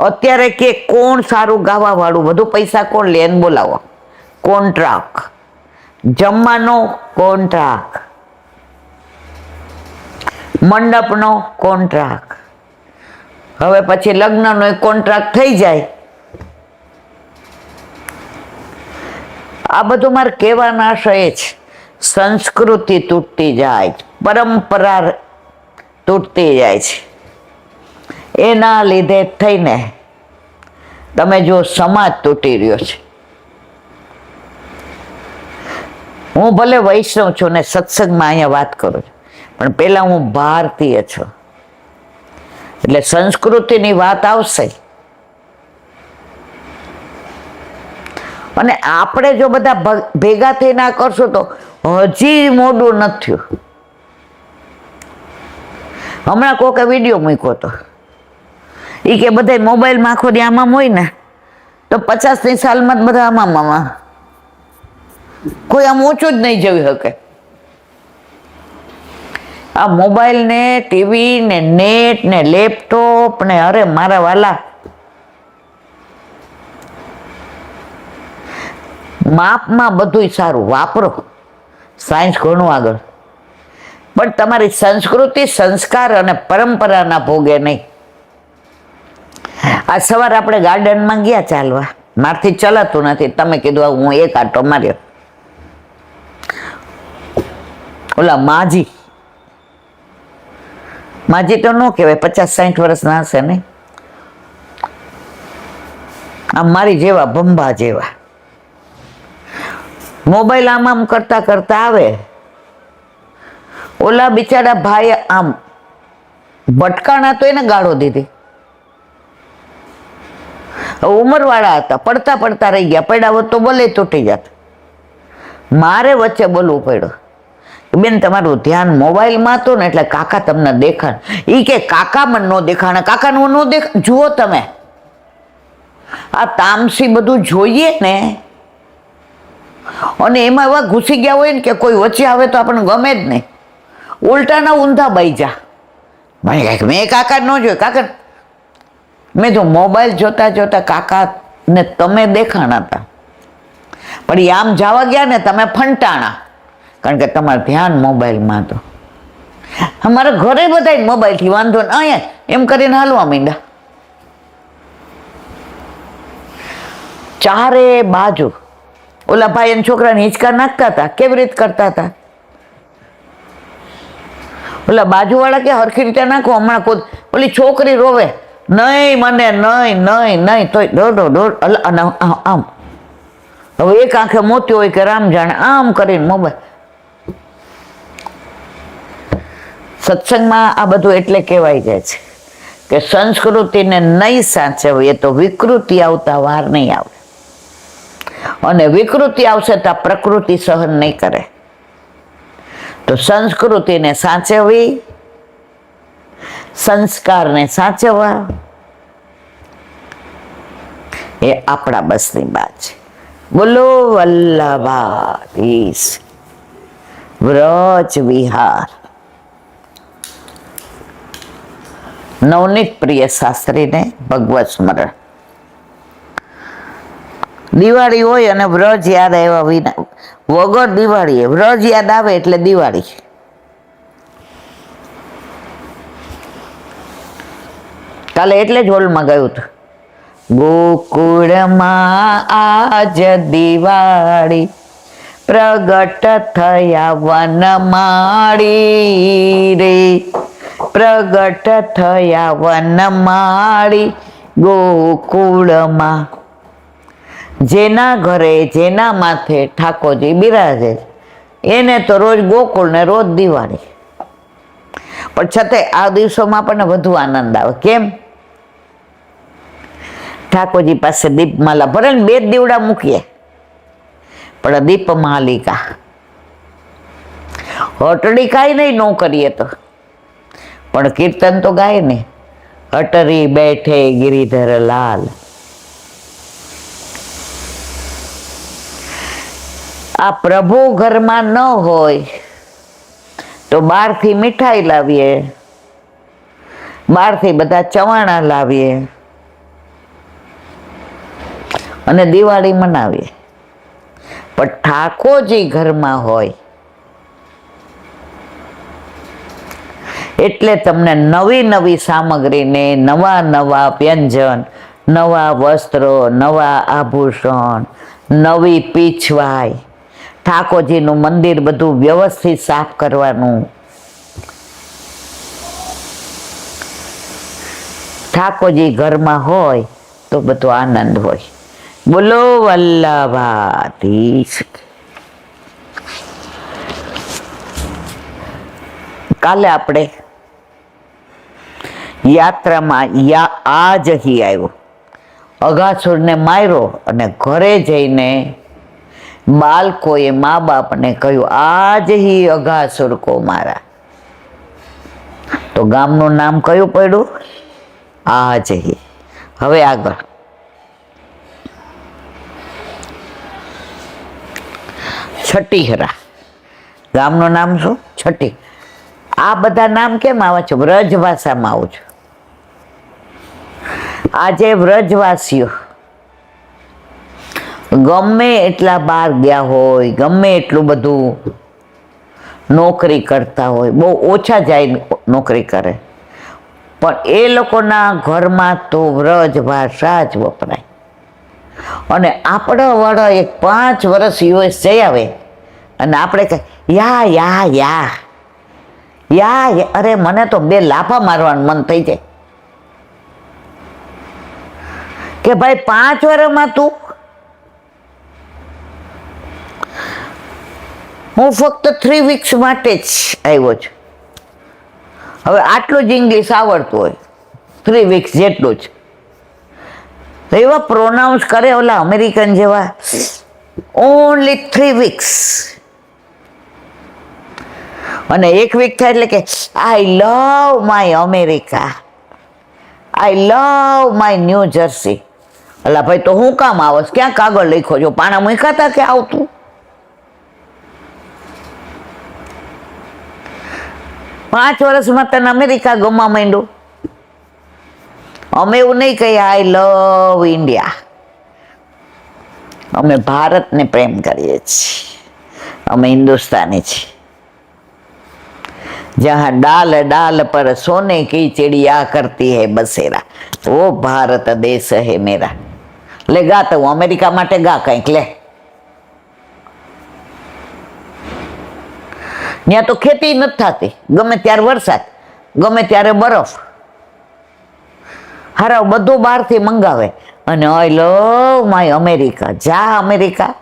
અત્યારે કે કોણ સારું ગાવા વાળું, વધુ પૈસા કોણ લે એને બોલાવો, કોન્ટ્રાક્ટ. જમવાનો કોન્ટ્રાક્ટ, મંડપનો કોન્ટ્રાક્ટ. હવે પછી લગ્નનો એક કોન્ટ્રાક્ટ થઈ જાય. આ બધું મારે કહેવાના આશય છે, સંસ્કૃતિ તૂટતી જાય, પરંપરા તૂટતી જાય છે. એના લીધે થઈને તમે જો સમાજ તૂટી રહ્યો છે. હું ભલે વૈષ્ણવ છું ને સત્સંગમાં અહીંયા વાત કરું છું, પણ પેલા હું ભારતીય છું એટલે સંસ્કૃતિની વાત આવશે. અને આપણે જો બધા ભેગા થઈને આ કરશું તો હજી મોડું નથી થયું. હમણાં કોકે વિડીયો મૂક્યો હતો, એ કે બધા મોબાઈલમાં આખો દી આમામ હોય ને તો 50ની સાલમાં જ બધા આમામાં, કોઈ આમ ઓછું જ નહીં જોઈ શકે. આ મોબાઈલ ને ટીવી ને નેટ ને લેપટોપ ને, અરે મારા વાલા, માપમાં બધુંય સારું વાપરો, સાયન્સ ઘણું આગળ, પણ તમારી સંસ્કૃતિ, સંસ્કાર અને પરંપરાના ભોગે નહીં. આ સવારે આપણે ગાર્ડનમાં ગયા ચાલવા, મારથી ચલાતું નથી, તમે કીધું હું એક આટો માર્યો. ઓલા માજી તો ન કહેવાય, 50-60 વર્ષના હશે નહીં, આમ મારી જેવા, ભંભા જેવા. મોબાઈલ આમ કરતા કરતા આવે. ઓલા બિચારા ભાઈ આમ ભટકાણા તો એને ગાળો દીધી. ઉંમરવાળા હતા, પડતા પડતા રહી ગયા, પડ્યા હોત તો બોલે તૂટી જાત. મારે વચ્ચે બોલવું પડ્યું, બેન તમારું ધ્યાન મોબાઈલમાં હતું ને એટલે કાકા તમને દેખાણ. ઈ કે કાકા મને ન દેખાણે, કાકાનું ન દેખા. જુઓ તમે આ તામસી બધું જોઈએ ને, અને એમાં એવા ઘૂસી ગયા હોય ને કે કોઈ વચ્ચે આવે તો આપણને ગમે જ નહીં. ઉલટાના ઊંધા બાઈજા. મેં કાકા ન જોયું, કાકા મેં તો મોબાઈલ જોતા જોતા કાકા ને તમે દેખાણા હતા, પણ એ આમ જવા ગયા ને તમે ફંટાણા, કારણ કે તમારું ધ્યાન મોબાઈલમાં હતું. અમારા ઘરે બધા મોબાઈલથી વાંધો ને અહીંયા એમ કરીને હાલવા માંડ્યા. ચારે બાજુ ઓલા ભાઈ અને છોકરાને હિંચકા નાખતા હતા, કેવી રીતે કરતા હતા. ઓલા બાજુવાળા કે હરખી રીતે નાખો, હમણાં કોઈ ઓલી છોકરી રોવે, નહીં મને નહીં નહીં નહીં, તોય દોડો દોડ આમ. હવે એક આંખે મોતી હોય કે રામ જાણે, આમ કરીને મોબાઈલ. સત્સંગમાં આ બધું એટલે કહેવાય જાય છે કે સંસ્કૃતિને નહીં સાચવીએ તો વિકૃતિ આવતા વાર નહીં આવે, અને વિકૃતિ આવશે તો આ પ્રકૃતિ સહન નહીં કરે. તો સંસ્કૃતિને સાચવવી, સંસ્કારને સાચવવા એ આપણા બસની વાત છે. બોલો વલ્લભાધીશ વ્રજ વિહાર. નવનીત પ્રિય શાસ્ત્રીને ભગવત સ્મરણ. દિવાળી હોય અને વ્રજ યાદ આવ્યા વિના વગર દિવાળીએ વ્રજ યાદ આવે એટલે દિવાળી. કાલે એટલે જ હોલમાં ગયું હતું, ગોકુળમાં આજ દિવાળી પ્રગટ થયા વનમાળી રે, પ્રગટ થયા વનમાળી ગોકુળમાં. જેના ઘરે જેના માથે ઠાકોરજી બિરાજે એને તો રોજ ગોકુળ ને રોજ દિવાળી. પણ છતાંય આ દિવસોમાં આપણને વધુ આનંદ આવે. કેમ? ઠાકોરજી પાસે દીપમાલા ભરે ને 2 દીવડા મૂકીએ, પણ દીપમાલિકા હટડી કાંઈ નહીં ન કરીએ તો, પણ કીર્તન તો ગાય ને, હટરી બેઠે ગિરિધર લાલ. આ પ્રભુ ઘરમાં ન હોય તો બહારથી મીઠાઈ લાવીએ, બહારથી બધા ચવાણા લાવીએ અને દિવાળી મનાવીએ. પણ ઠાકોરજી ઘરમાં હોય એટલે તમને નવી નવી સામગ્રીને, નવા નવા વ્યંજન, નવા વસ્ત્રો, નવા આભૂષણ, નવી પીછવાઈ, ઠાકોરજીનું મંદિર બધું વ્યવસ્થિત સાફ કરવાનું. ઠાકોરજી ઘરમાં હોય તો બધો આનંદ હોય. બોલો વલ્લભાધીશ. કાલે આપણે યાત્રામાં આજ હી આવ્યો, અઘાસુરને માર્યો અને ઘરે જઈને બાળકોએ મા બાપને કહ્યું આજ હી અઘાસુર કો મારા. તો ગામનું નામ કયું પડ્યું? આજ હી. હવે આગળ છઠ્ઠીહરા. ગામનું નામ શું? છઠ્ઠી. આ બધા નામ કેમ આવે છે? વ્રજ ભાષામાં આવું છું. આજે વ્રજવાસીઓ ગમે એટલા બહાર ગયા હોય, ગમે એટલું બધું નોકરી કરતા હોય, બહુ ઓછા જાય નોકરી કરે, પણ એ લોકોના ઘરમાં તો વ્રજ ભાષા જ વપરાય. અને આપણા વાળા એક 5 વર્ષ US જઈ આવે અને આપણે કહે યા યા યા યા. અરે મને તો 2 લાફા મારવાનું મન થઈ જાય કે ભાઈ 5 વર્ષમાં તું, હું ફક્ત 3 વીક્સ માટે જ આવ્યો છું. હવે આટલું જ ઇંગ્લિશ આવડતું હોય, 3 વીક્સ જેટલું જ. એવા પ્રોનાઉન્સ કરે ઓલા અમેરિકન જેવા, ઓનલી 3 વીક્સ. અને 1 વીક થાય એટલે કે I love my America, I love my New Jersey. અલા ભાઈ તો હું કામ આવસ? ક્યાં કાગળ લખ્યો છો? પાણા મૂક્યા હતા કે આવતું? પાંચ વર્ષમાં તને અમેરિકા ગમવા માંડ્યું. અમે એવું નહીં કહીએ આઈ લવ ઇન્ડિયા, અમે ભારતને પ્રેમ કરીએ છીએ, અમે હિન્દુસ્તાની છીએ. जहाँ डाल डाल पर सोने की चिड़िया करती है बसेरा, वो भारत देश है मेरा. ले गा तो अमेरिका માટે ગા કંઈક લે. ત્યાં તો ખેતી નથી થતી, ગમે ત્યારે વરસાદ, ગમે ત્યારે બરફ, હારાવ બધું બહારથી મંગાવે અને આઈ લવ માય અમેરિકા. જા અમેરિકા.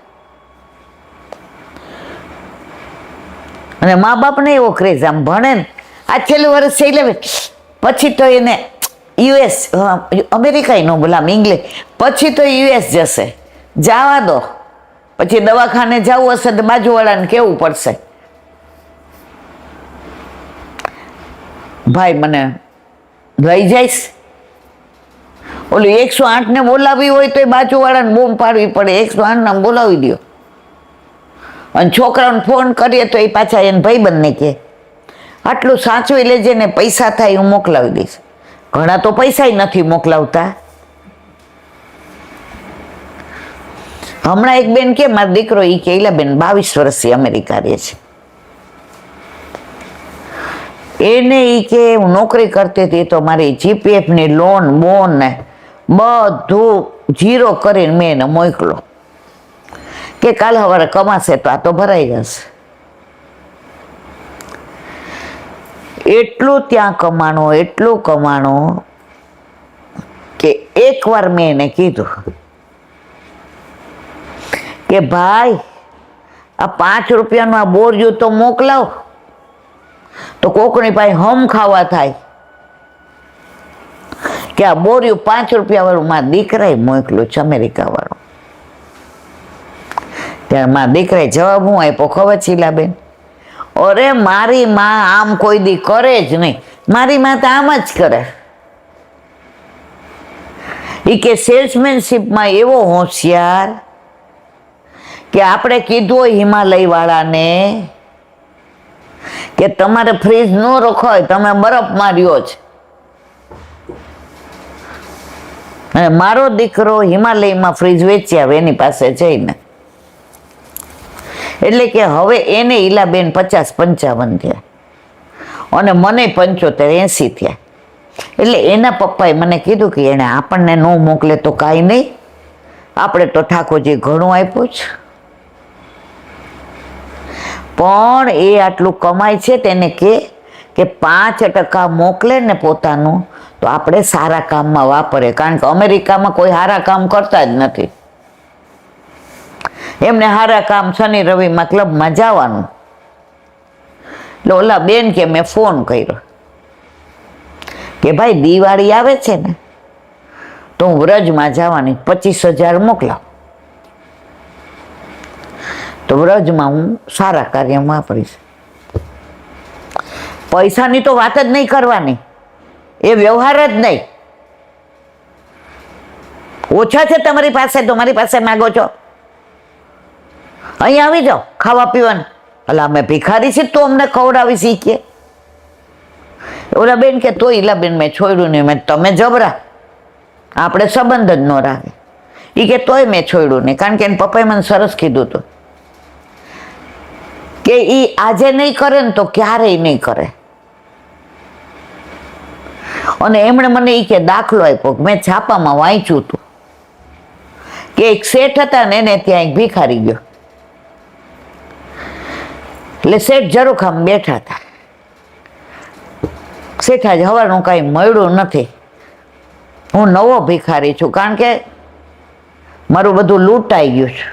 અને મા બાપને એવો ક્રેઝ, આમ ભણે ને આ છેલ્લું વર્ષ થઈ લે પછી તો એને યુએસ, અમેરિકા ન બોલામ, ઇંગ્લેન્ડ, પછી તો યુએસ જશે. જવા દો, પછી દવાખાને જવું હશે તો બાજુવાળાને કેવું પડશે, ભાઈ મને લઈ જઈશ. ઓલું 108 ને બોલાવી હોય તો એ બાજુવાળાને બૂમ પાડવી પડે, 108 ને બોલાવી દો. અને છોકરાઓને ફોન કરીએ તો એ પાછા એને ભાઈબંધને કહે આટલું સાચવી લેજે ને, પૈસા થાય હું મોકલાવી દઈશ. ઘણા તો પૈસા નથી મોકલાવતા. હમણાં એક બેન કે મારો દીકરો એ કે બેન 22 વર્ષથી અમેરિકા રહે છે, એને એ કે હું નોકરી કરતી હતી તો મારી જીપીએફ ની લોન બોન ને બધું જીરો કરીને મેં એને મોકલો કે કાલ સવારે કમાશે તો આ તો ભરાઈ જશે. એટલું ત્યાં કમાણો, એટલું કમાણો કે એકવાર મેં એને કીધું કે ભાઈ આ 5 રૂપિયાનું આ બોરિયું તો મોકલાવ તો કોકની પાસે હમ ખાવા થાય, કે આ બોરિયું 5 રૂપિયા વાળું મારા દીકરાએ મોકલ્યું છે અમેરિકા વાળું. ત્યારે મારા દીકરાએ જવાબ હું આપ્યો ખબર શીલાબેન? અરે મારી માં આમ કોઈ દી કરે જ નહીં, મારી માં તો આમ જ કરે. એ કે સેલ્સમેનશીપમાં એવો હોશિયાર કે આપણે કીધું હોય હિમાલય વાળાને કે તમારે ફ્રીજ ન રખાય, તમે બરફમાં રહ્યો છે. અને મારો દીકરો હિમાલયમાં ફ્રીજ વેચી આવે એની પાસે જઈને. એટલે કે હવે એને ઈલાબેન 50-55 થયા અને મને 75-80 થયા. એટલે એના પપ્પાએ મને કીધું કે એને આપણને ન મોકલે તો કાંઈ નહીં, આપણે તો ઠાકોરજી ઘણું આપ્યું છે, પણ એ આટલું કમાય છે તેને કે 5% મોકલે ને પોતાનું તો આપણે સારા કામમાં વાપરે. કારણ કે અમેરિકામાં કોઈ સારા કામ કરતા જ નથી. એમને સારા કામ શનિ રવિમાં ક્લબમાં જવાનું. એટલે ઓલા બેન કે મેં ફોન કર્યો કે ભાઈ દિવાળી આવે છે ને તો હું વ્રજમાં જવાની, 25,000 મોકલાવ તો વ્રજમાં હું સારા કાર્યમાં વાપરીશ. પૈસાની તો વાત જ નહીં કરવાની, એ વ્યવહાર જ નહીં. ઓછા છે તમારી પાસે તો મારી પાસે માગો છો, અહીં આવી જાઓ ખાવા પીવાનું. એટલે અમે ભિખારી છીએ તો અમને ખવડાવી શીખીએ. ઓલા બેન કે તો ઈલાબેન મેં છોડ્યું નહીં. મેં તમે જબરા, આપણે સંબંધ જ ન રાખે. એ કે તોય મેં છોડ્યું નહીં, કારણ કે એને પપ્પાએ મને સરસ કીધું હતું કે એ આજે નહીં કરે ને તો ક્યારેય નહીં કરે. અને એમણે મને એ કે દાખલો આપ્યો, મેં છાપામાં વાંચ્યું હતું કે એક શેઠ હતા ને એને ત્યાં એક ભિખારી ગયો. એટલે શેઠ ઝરૂખામ બેઠા હતા. શેઠ આજે હવારનું કાંઈ મળ્યું નથી, હું નવો ભિખારી છું, કારણ કે મારું બધું લૂંટાઈ ગયું છે,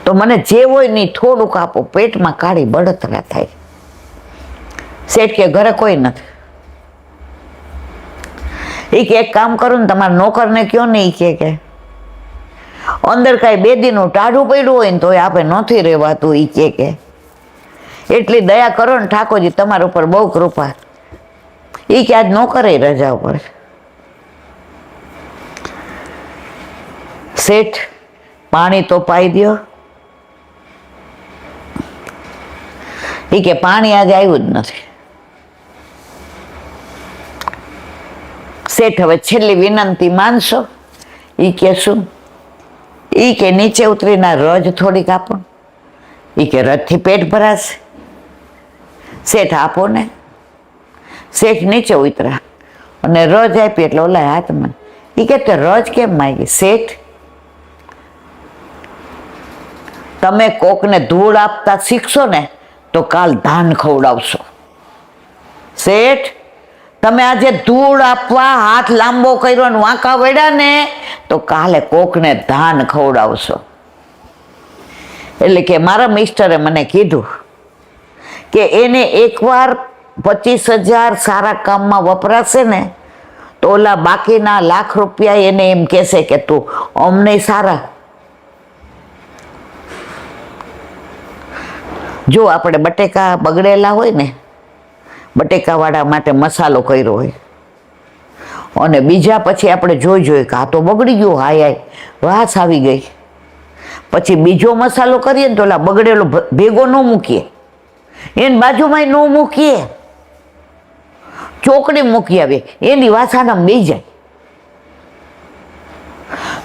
તો મને જે હોય નહીં થોડુંક આપો, પેટમાં કાળી બળતરા થાય. શેઠ કે ઘરે કોઈ નથી. એ કે એક કામ કરું ને તમારા નોકરને કયો ને, એ કે અંદર કાંઈ 2 દીનું ટાઢું પડ્યું હોય ને તો આપણે નથી રહેવાતું. એ કે એટલી દયા કરો ને ઠાકોરજી તમારા ઉપર બહુ કૃપા. એ કે આજ નોકરે રજા ઉપર. શેઠ પાણી તો પાઈ દ્યો. એ કે પાણી આજે આવ્યું જ નથી. શેઠ હવે છેલ્લી વિનંતી માનશો? એ કે શું? એ કે નીચે ઉતરીને રજ થોડીક આપો. એ કે રજથી પેટ ભરાશે. શેઠ આપો ને. શેઠ નીચે ઉતરા અને રજ આપી એટલે ઓલા હાથમાં. એ કે રજ કેમ માંગી? શેઠ તમે કોકને ધૂળ આપતા શીખશો ને તો કાલ ધાન ખવડાવશો. શેઠ તમે આજે ધૂળ આપવા હાથ લાંબો કર્યો ને વાંકા વળ્યા ને તો કાલે કોકને ધાન ખવડાવશો. એટલે કે મારા મિસ્ટરે મને કીધું કે એને એકવાર 25,000 સારા કામમાં વપરાશે ને તો ઓલા બાકીના લાખ રૂપિયા એને એમ કહેશે કે તું અમને સારા. જો આપણે બટેકા બગડેલા હોય ને, બટેકાવાળા માટે મસાલો કર્યો હોય અને બીજા પછી આપણે જોઈ કે આ તો બગડી ગયું, હાય વાસ આવી ગઈ, પછી બીજો મસાલો કરીએ ને તો ઓલા બગડેલો ભેગો ન મૂકીએ, એની બાજુમાં ન મૂકીએ, ચોકડી મૂકી આવે, એની વાસાના બે જાય.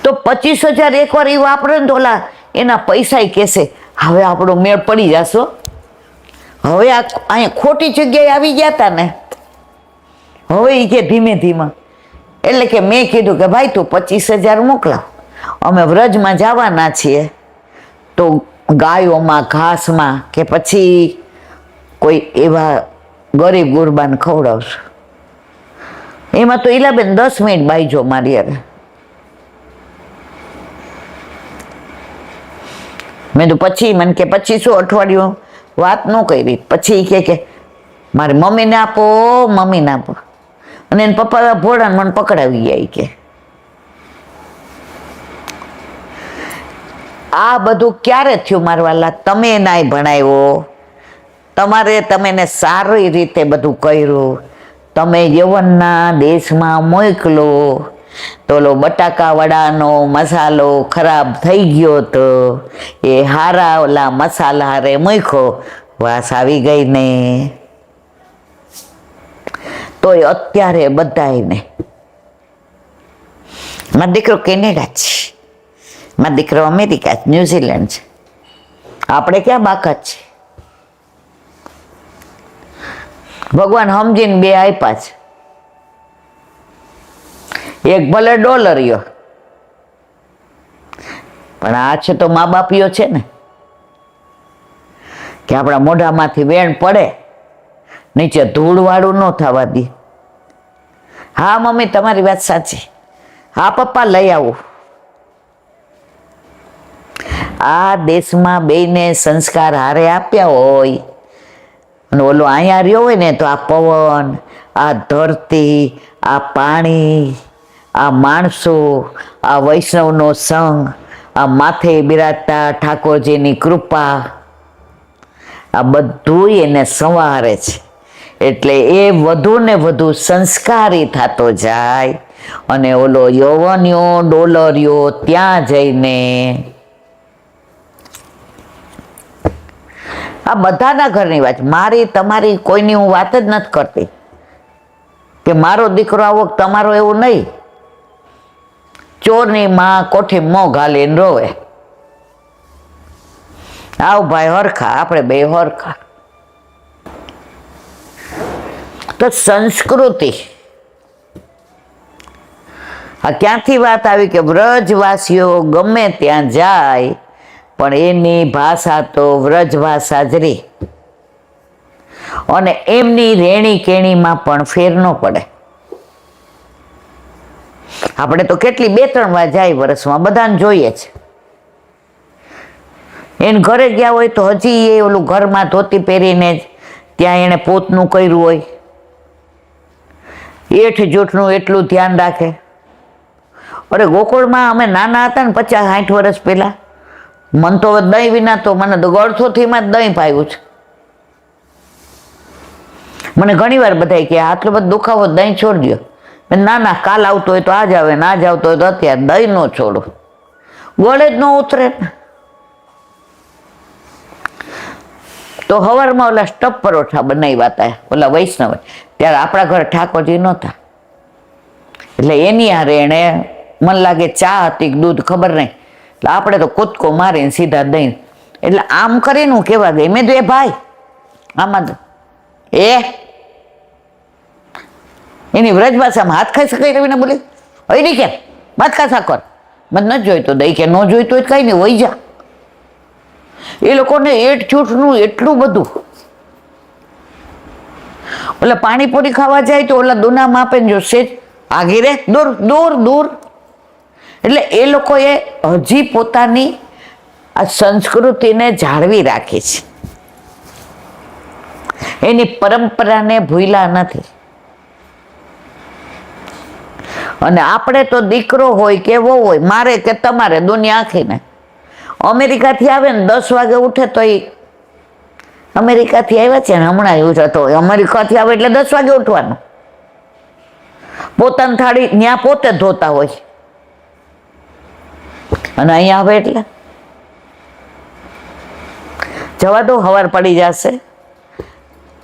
તો 25,000 એકવાર એ વાપરે ને તો ઓલા એના પૈસા કહેશે હવે આપણો મેળ પડી જશો, હવે અહીંયા ખોટી જગ્યાએ આવી ગયા હતા ને, હવે એ કે ધીમે ધીમે. એટલે કે મેં કીધું કે ભાઈ તું 25,000 મોકલાવ, અમે વ્રજમાં જવાના છીએ, તો ગાયોમાં ઘાસમાં કે પછી કોઈ એવા ગરીબ ગુરબાને ખવડાવશું. એમાં તો ઈલાબેન 10 મિનિટ બાઈજો મારી હવે. મેં તો પછી મને કે 2500 અઠવાડિયું વાત ન કરી. પછી કે મારી મમ્મીને આપો, મમ્મીને આપો. અને એને પપ્પા ભોળાને મને પકડાવી ગયા કે આ બધું ક્યારે થયું મારવાલા? તમે નાય ભણાવ્યો, તમે એને સારી રીતે બધું કર્યું, તમે યવનના દેશમાં મોકલો તો ઓલો બટાકા વડાનો મસાલો ખરાબ થઈ ગયો તો એ હારા ઓલા મસાલા હારે મૂક્યો, વાસ આવી ગઈ ને. તો અત્યારે બધાને મારો દીકરો કેનેડા છે, મારો દીકરો અમેરિકા છે, ન્યુઝીલેન્ડ છે, આપણે ક્યાં બાકાત છે? ભગવાન સમજીને બે આપ્યા છે. એક ભલે ડોલરીયો પણ આ છે તો મા બાપીઓ છે ને, કે આપણા મોઢામાંથી વેણ પડે, નીચે ધૂળવાળું ન થવા દે. હા મમ્મી તમારી વાત સાચી, હા પપ્પા લઈ આવું. આ દેશમાં બેયને સંસ્કાર હારે આપ્યા હોય અને ઓલો અહીંયા રહ્યો હોય ને તો આ પવન, આ ધરતી, આ પાણી, આ માણસો, આ વૈષ્ણવનો સંગ, આ માથે બિરાજતા ઠાકોરજીની કૃપા, આ બધું એને સંવારે છે. એટલે એ વધુ ને વધુ સંસ્કારી થતો જાય અને ઓલો યવનિયો ડોલરિયો ત્યાં જઈને આ બધાના ઘરની વાત, મારી તમારી કોઈની હું વાત જ નથી કરતી કે મારો દીકરો આવો તમારો એવું નહીં. ચોરની માં કોઠી મોં ઘાલીને રોવે. આવ ભાઈ હરખા, આપણે બે હરખા. તો સંસ્કૃતિ આ ક્યાંથી વાત આવી કે વ્રજવાસીઓ ગમે ત્યાં જાય પણ એની ભાષા તો વ્રજ ભાષા જ રહી અને એમની રેણી કેણીમાં પણ ફેર ન પડે. આપણે તો કેટલી 2-3 વાર જાય વર્ષમાં, બધાને જોઈએ છે. એને ઘરે ગયા હોય તો હજી એ ઓલું ઘરમાં ધોતી પહેરીને જ ત્યાં એને પોતનું કર્યું હોય, એઠ જૂઠનું એટલું ધ્યાન રાખે. અરે ગોકુળમાં અમે નાના હતા ને 50-60 વર્ષ પહેલા, મન તો દહીં વિના તો મને ગળથોથીમાં જ દહીં પાયું છે. મને ઘણી વાર બધા કે આટલો બધો દુખાવો દહીં છોડી દો. ના ના, કાલ આવતો હોય તો આજ આવે ને આજ આવતો હોય તો અત્યારે, દહીં નો છોડો, ગળે જ ન ઉતરે ને. તો હવારમાં ઓલા સ્ટફ પરોઠા બનાવ્યા હતા ઓલા વૈષ્ણવ, ત્યારે આપણા ઘરે ઠાકોરજી નહોતા એટલે એની હારે એને મને લાગે ચા હતી દૂધ ખબર નહીં, એટલે આપણે તો કૂદકો મારીને સીધા દહીં. એટલે આમ કરીને હું કેવા ગઈ, મેં તો એ ભાઈ આમાં તો એની વ્રજ ભાષામાં હાથ ખાઈ શકાય રવીને બોલી હઈ કેમ ભાત ખાસા કર, મને નથી જોઈતો દહીં કે ન જોઈતો હોય કઈ નહીં વહી જા. એ લોકોને એઠ છૂટનું એટલું બધું. ઓલા પાણીપુરી ખાવા જાય તો ઓલા દુના માપે જો સેજ આગી રે દૂર દૂર દૂર. એટલે એ લોકોએ હજી પોતાની આ સંસ્કૃતિને જાળવી રાખી છે. એની પરંપરાને ભૂલ્યા નથી. અને આપણે તો દીકરો હોય કે વહુ હોય, મારે કે તમારે, દુનિયા આખીને અમેરિકાથી આવે ને 10 વાગે ઉઠે તો એ અમેરિકાથી આવ્યા છે ને હમણાં એવું છે, તો અમેરિકાથી આવે એટલે 10 વાગે ઉઠવાનું. પોતાની થાળી ત્યાં પોતે ધોતા હોય અને અહીંયા આવે એટલે જવા દો, હવાર પડી જશે.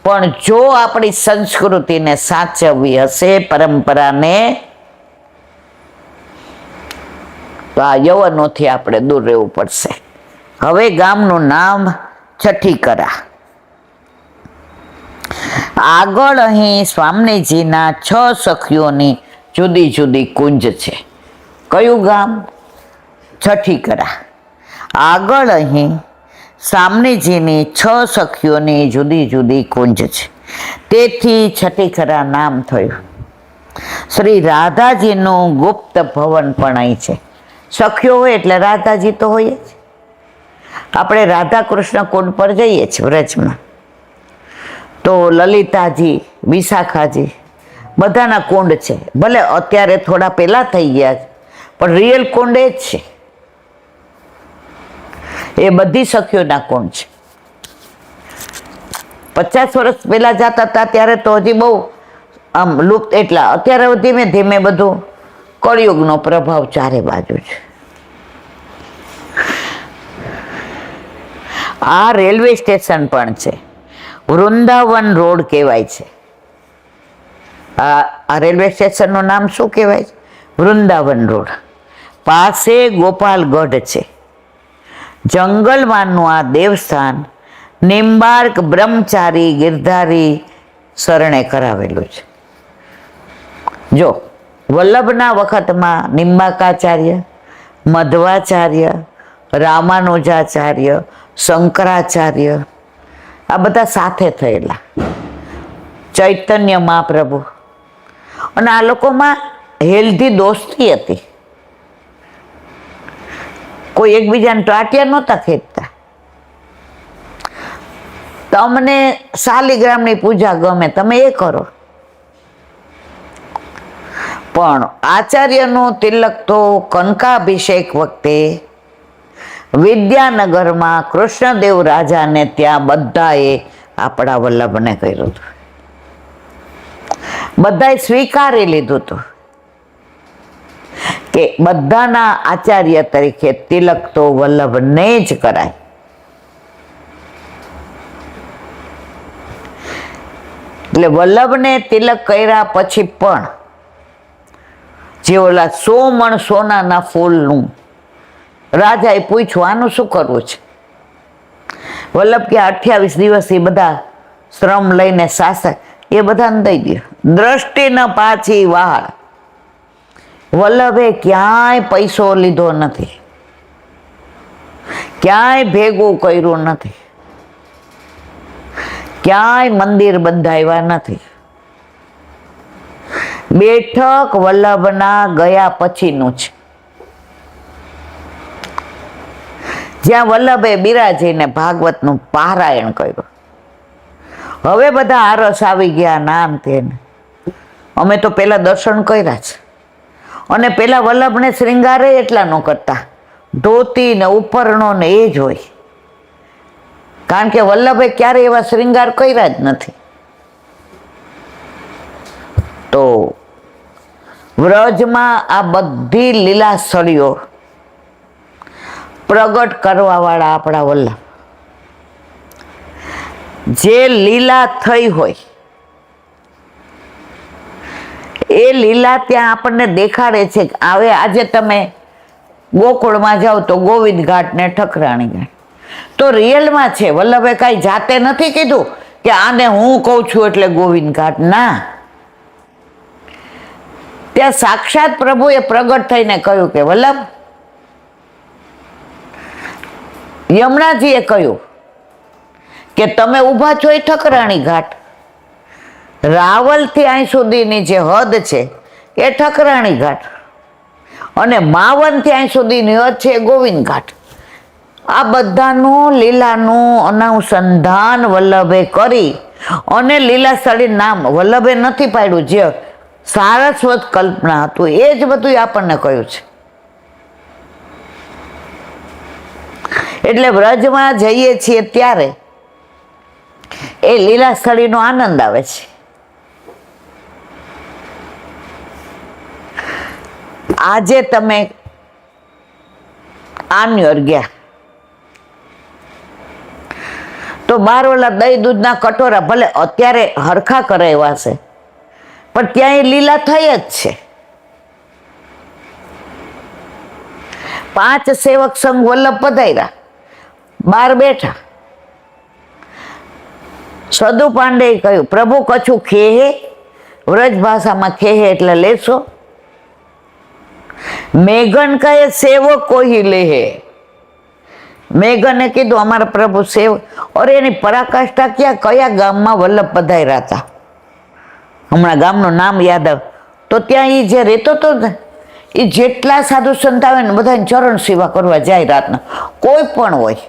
પણ જો આપણી સંસ્કૃતિને સાચવવી હશે, પરંપરાને, તો આ યવનોથી આપણે દૂર રહેવું પડશે. હવે ગામનું નામ છઠ્ઠીકરા. આગળ અહીં સ્વામીજીના 6 સખીઓની જુદી જુદી કુંજ છે. કયું ગામ? છઠ્ઠીકરા. આગળ અહીં સ્વામીજીની 6 સખીઓની જુદી જુદી કુંજ છે, તેથી છઠ્ઠીકરા નામ થયું. શ્રી રાધાજીનું ગુપ્ત ભવન પણ અહીં છે. સખીઓ હોય એટલે રાધાજી તો હોય જ. આપણે રાધા કૃષ્ણ કુંડ પર જઈએ છીએ વ્રજમાં, તો લલિતાજી, વિશાખાજી બધાના કુંડ છે. ભલે અત્યારે થોડા પહેલા થઈ ગયા છે, પણ રિયલ કુંડ એ જ છે. એ બધી સખીઓના કુંડ છે. 50 વર્ષ પહેલા જતા હતા ત્યારે તો હજી બહુ આમ લુપ્ત, એટલા અત્યારે ધીમે ધીમે બધું કળિયુગનો પ્રભાવ ચારે બાજુ છે. આ રેલવે સ્ટેશન પણ છે, વૃંદાવન રોડ કહેવાય છે. આ રેલવે સ્ટેશનનું નામ શું કહેવાય છે? વૃંદાવન રોડ. પાસે ગોપાલગઢ છે. જંગલમાંનું આ દેવસ્થાન નિમ્બાર્ક બ્રહ્મચારી ગિરધારી શરણે કરાવેલું છે. જો વલ્લભના વખતમાં નિમ્બાકાચાર્ય, મધ્વાચાર્ય, રામાનુજાચાર્ય, શંકરાચાર્ય આ બધા સાથે થયેલા. ચૈતન્ય મહાપ્રભુ, અને આ લોકોમાં હેલ્ધી દોસ્તી હતી. કોઈ એકબીજાને ટાટિયા નહોતા ખેંચતા. તમને શાલિગ્રામની પૂજા ગમે, તમે એ કરો. પણ આચાર્યનું તિલક તો કનકાભિષેક વખતે વિદ્યાનગરમાં કૃષ્ણદેવ રાજાને ત્યાં બધાએ આપણા વલ્લભને કર્યું હતું. બધાએ સ્વીકારી લીધું હતું કે બધાના આચાર્ય તરીકે તિલક તો વલ્લભને જ કરાય. એટલે વલ્લભને તિલક કર્યા પછી પણ જે ઓલા 100 મણ સોનાના ફૂલનું રાજાએ પૂછ્યું, આનું શું કરવું છે? વલ્લભ કે 28 દિવસ એ બધા શ્રમ લઈને શાસક એ બધાને દઈ દે. દ્રષ્ટિ ન પાછી વહાળ. વલ્લભે ક્યાંય પૈસો લીધો નથી, ક્યાંય ભેગું કર્યું નથી, ક્યાંય મંદિર બંધાવ્યા નથી. બેઠક વલ્લભના ગયા પછીનું છે, જ્યાં વલ્લભે બિરાજીને ભાગવતનું પારાયણ કર્યું. હવે બધા આરસ આવી ગયા, નામ તેને. અમે તો પેલા દર્શન કર્યા છે. અને પેલા વલ્લભને શ્રૃંગારે એટલા ન કરતા, ધોતી ને ઉપરણો ને એ જ હોય. કારણ કે વલ્લભે ક્યારે એવા શ્રૃંગાર કર્યા જ નથી. તો વ્રજમાં આ બધી લીલા સ્થળીઓ પ્રગટ કરવા વાળા આપણા વલ્લભ, જે લીલા થઈ હોય એ લીલા ત્યાં આપણને દેખાડે છે. હવે આજે તમે ગોકુળમાં જાઓ તો ગોવિંદ ઘાટ ને ઠકરાણી ઘાટ તો રિયલમાં છે. વલ્લભે કાંઈ જાતે નથી કીધું કે આને હું કહું છું એટલે ગોવિંદ ઘાટ. ના, ત્યાં સાક્ષાત પ્રભુએ પ્રગટ થઈને કહ્યું કે વલ્લભ, યમુનાજીએ કહ્યું કે તમે ઊભા છો એ ઠકરાણી ઘાટ, રાવલથી અહીં સુધીની જે હદ છે એ ઠકરાણી ઘાટ, અને માવનથી અહીં સુધીની હદ છે એ ગોવિંદ ઘાટ. આ બધાનું લીલાનું અનુસંધાન વલ્લભે કરી અને લીલાસ્થળી નામ વલ્લભે નથી પાડ્યું, જે સારસ્વત કલ્પના હતું એ જ બધું આપણને કહ્યું છે. એટલે વ્રજમાં જઈએ છીએ ત્યારે એ લીલાસ્થળીનો આનંદ આવે છે. આજે તમે આન્યોર ગયા તો બાર ઓલા દહીં દૂધના કટોરા ભલે અત્યારે હરખા કરાવ્યા છે, પણ ત્યાં એ લીલા થઈ જ છે. 5 સેવક સંઘ વલ્લભ પધાર્યા, 12 બેઠા. સદુ પાંડે કહ્યું, પ્રભુ કછું ખેહે, વ્રજ ભાષામાં ખેહે એટલે લેશો. મેઘન કહે સેવકો હી લેહે. મેઘને કીધું અમારા પ્રભુ સેવક. અરે એની પરાકાષ્ઠા કયા ગામમાં વલ્લભ પધાર્યા હતા, હમણાં ગામનું નામ યાદ આવે તો ત્યાં એ જે રહેતો હતો ને, એ જેટલા સાધુ સંત આવે ને બધાને ચરણ સેવા કરવા જાય રાતના. કોઈ પણ હોય,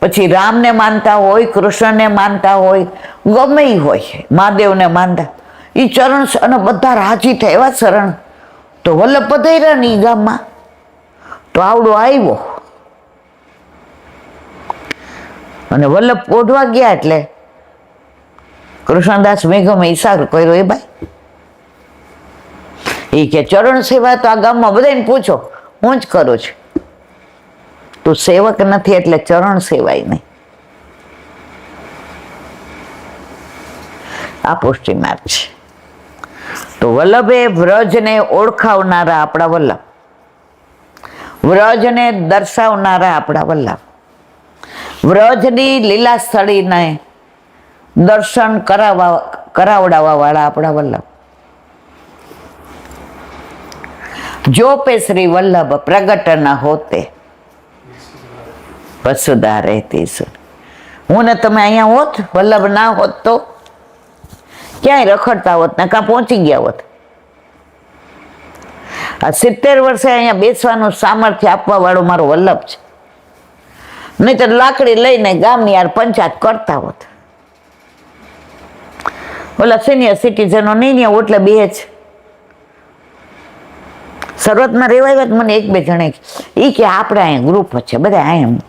પછી રામને માનતા હોય, કૃષ્ણને માનતા હોય, ગમે એ હોય, મહાદેવને માનતા, એ ચરણ અને બધા રાજી થાય એવા શરણ. તો વલ્લભ પધાર્યા ને એ ગામમાં તો આવડો આવ્યો અને વલ્લભ ઓઢવા ગયા એટલે કૃષ્ણદાસ મેઘમે ઈશારો કર્યો, એ ભાઈ એ કે ચરણ સેવા તો આ ગામમાં બધાને પૂછો, હું જ કરું છું. તું સેવક નથી એટલે ચરણ સેવાય નહીં. આ પુષ્ટિ માર્ગ છે. તો વલ્લભે વ્રજને ઓળખાવનારા આપણા વલ્લભ, વ્રજને દર્શાવનારા આપણા વલ્લભ, વ્રજની લીલા સ્થળીને દર્શન કરાવડાવવા વાળા આપણા વલ્લભ. જો પે શ્રી વલ્લભ પ્રગટ ન હોતે વસુધા રહેતી સુર. હું ને તમે અહીંયા હોત, વલ્લભ ના હોત તો ક્યાંય રખડતા હોત ને કાં પહોંચી ગયા હોત. આ 70 વર્ષે અહીંયા બેસવાનું સામર્થ્ય આપવા વાળો મારો વલ્લભ છે. નહીં તો લાકડી લઈને ગામની યાર પંચાયત કરતા હોત. ઓલા સિનિયર સિટીઝનો નહીં ઓટલે બે જ શરૂઆતમાં રેવાય. મને 1-2 જણે એ કે આપણે અહીંયા ગ્રુપ છે બધા અહીંયા.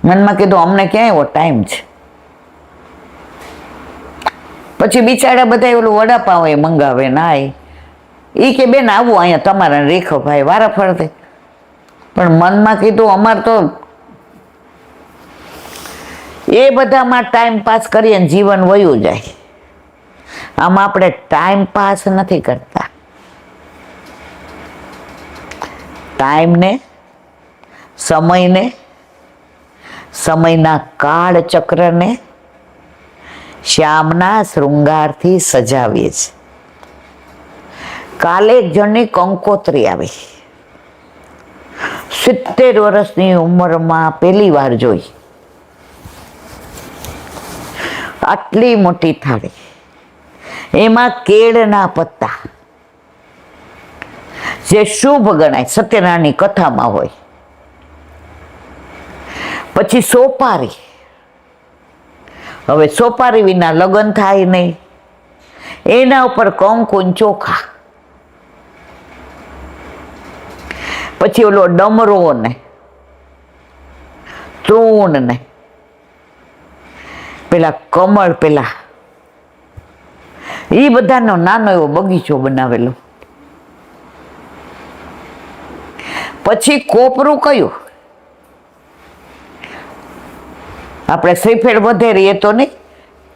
મનમાં કીધું અમને ક્યાંય એવો ટાઈમ છે. પછી બિચારા બધા ઓલું વડાપાવ એ મંગાવે ના એ કે બેન આવું અહીંયા તમારા રેખો ભાઈ વારા ફરતે. પણ મનમાં કીધું અમારે તો એ બધામાં ટાઈમ પાસ કરીએ ને જીવન વયું જાય. આમાં આપણે ટાઈમ પાસ નથી કરતા. ટાઈમને, સમયને, સમયના કાળચક્રને શ્યામના શૃંગારથી સજાવીએ છીએ. કાલે એક જણની કંકોત્રી આવી, 70 વર્ષની ઉંમરમાં પહેલી વાર જોઈ. આટલી મોટી થાળી, એમાં કેળના પત્તા, જે શુભ ગણાય, સત્યનારાયણની કથામાં હોય. પછી સોપારી, હવે સોપારી વિના લગ્ન થાય નહીં. એના ઉપર કંકુ ચોખા, પછી ઓલો ડમરો ને તૃણ ને પેલા કમળ, પેલા એ બધાનો નાનો એવો બગીચો બનાવેલો. પછી કોપરું કયું, આપણે શ્રીફળ વધેરીએ તો નહીં,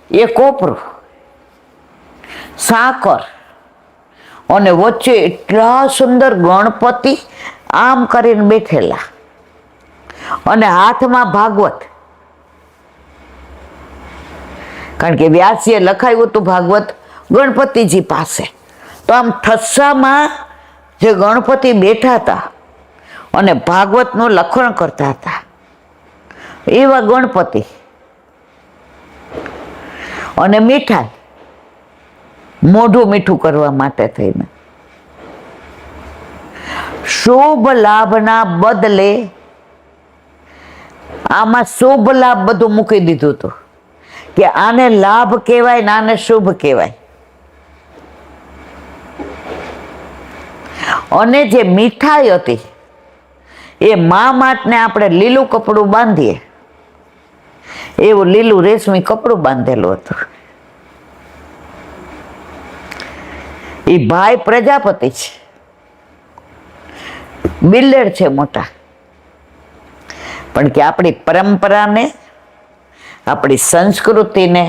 એ કોપરું, સાકર, અને વચ્ચે એટલા સુંદર ગણપતિ આમ કરીને બેઠેલા, અને હાથમાં ભાગવત. કારણ કે વ્યાસજીએ લખાયું હતું ભાગવત ગણપતિજી પાસે. તો આમ ઠસ્સામાં જે ગણપતિ બેઠા હતા અને ભાગવતનું લખણ કરતા હતા, એવા ગણપતિ. અને મીઠાઈ, મોઢું મીઠું કરવા માટે થઈને. શુભ લાભના બદલે આમાં શુભ લાભ બધું મૂકી દીધું હતું કે આને લાભ કહેવાય ને આને શુભ કહેવાય. અને જે મીઠાઈ હતી એ મા માટને આપણે લીલું કપડું બાંધીએ એવું લીલું રેશમી કપડું બાંધેલું હતું. એ ભાઈ પ્રજાપતિ છે, બિલ્ડર છે મોટા, પણ કે આપણી પરંપરાને, આપણી સંસ્કૃતિને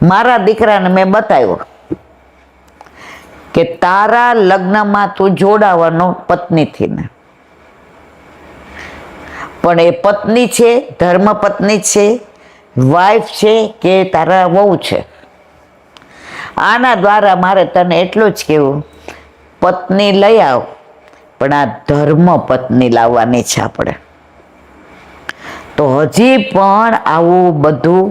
મારા દીકરાને મેં બતાવ્યો કે તારા લગ્નમાં તું જોડાવાનો પત્નીથી ને, પણ એ પત્ની છે, ધર્મપત્ની છે, વાઈફ છે કે તારા વહુ છે. આના દ્વારા મારે તને એટલું જ કહેવું, પત્ની લઈ આવ, પણ આ ધર્મ પત્ની લાવવાની છે આપણે. તો હજી પણ આવું બધું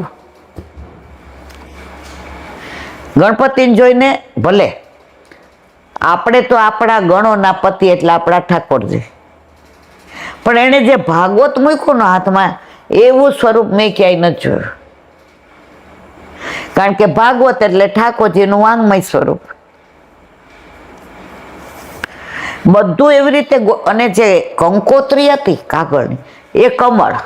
ગણપતિને જોઈને, ભલે આપણે તો આપણા ગણોના પતિ એટલે આપણા ઠાકોરજી, પણ એણે જે ભાગવત મૂક્યું ને હાથમાં, એવું સ્વરૂપ મેં ક્યાંય નથી જોયું. કારણ કે ભાગવત એટલે ઠાકોરજીનું વાંગમય સ્વરૂપ, બધું એવી રીતે. અને જે કંકોત્રી હતી કાગળની, એ કમળ.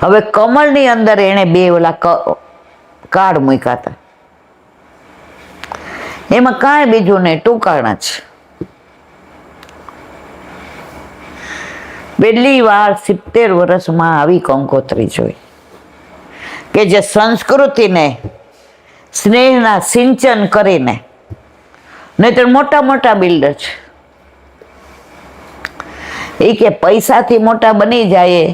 હવે કમળની અંદર એને બે ઓલા કાર્ડ મૂક્યા હતા, એમાં કાંઈ બીજું નહીં, ટૂંકાણા છે. પહેલી વાર 70 વર્ષમાં આવી કંકોત્રી જોઈ કે જે સંસ્કૃતિને સ્નેહના સિંચન કરીને, નહીતર મોટા મોટા બિલ્ડર છે એ કે પૈસાથી મોટા બની જાય,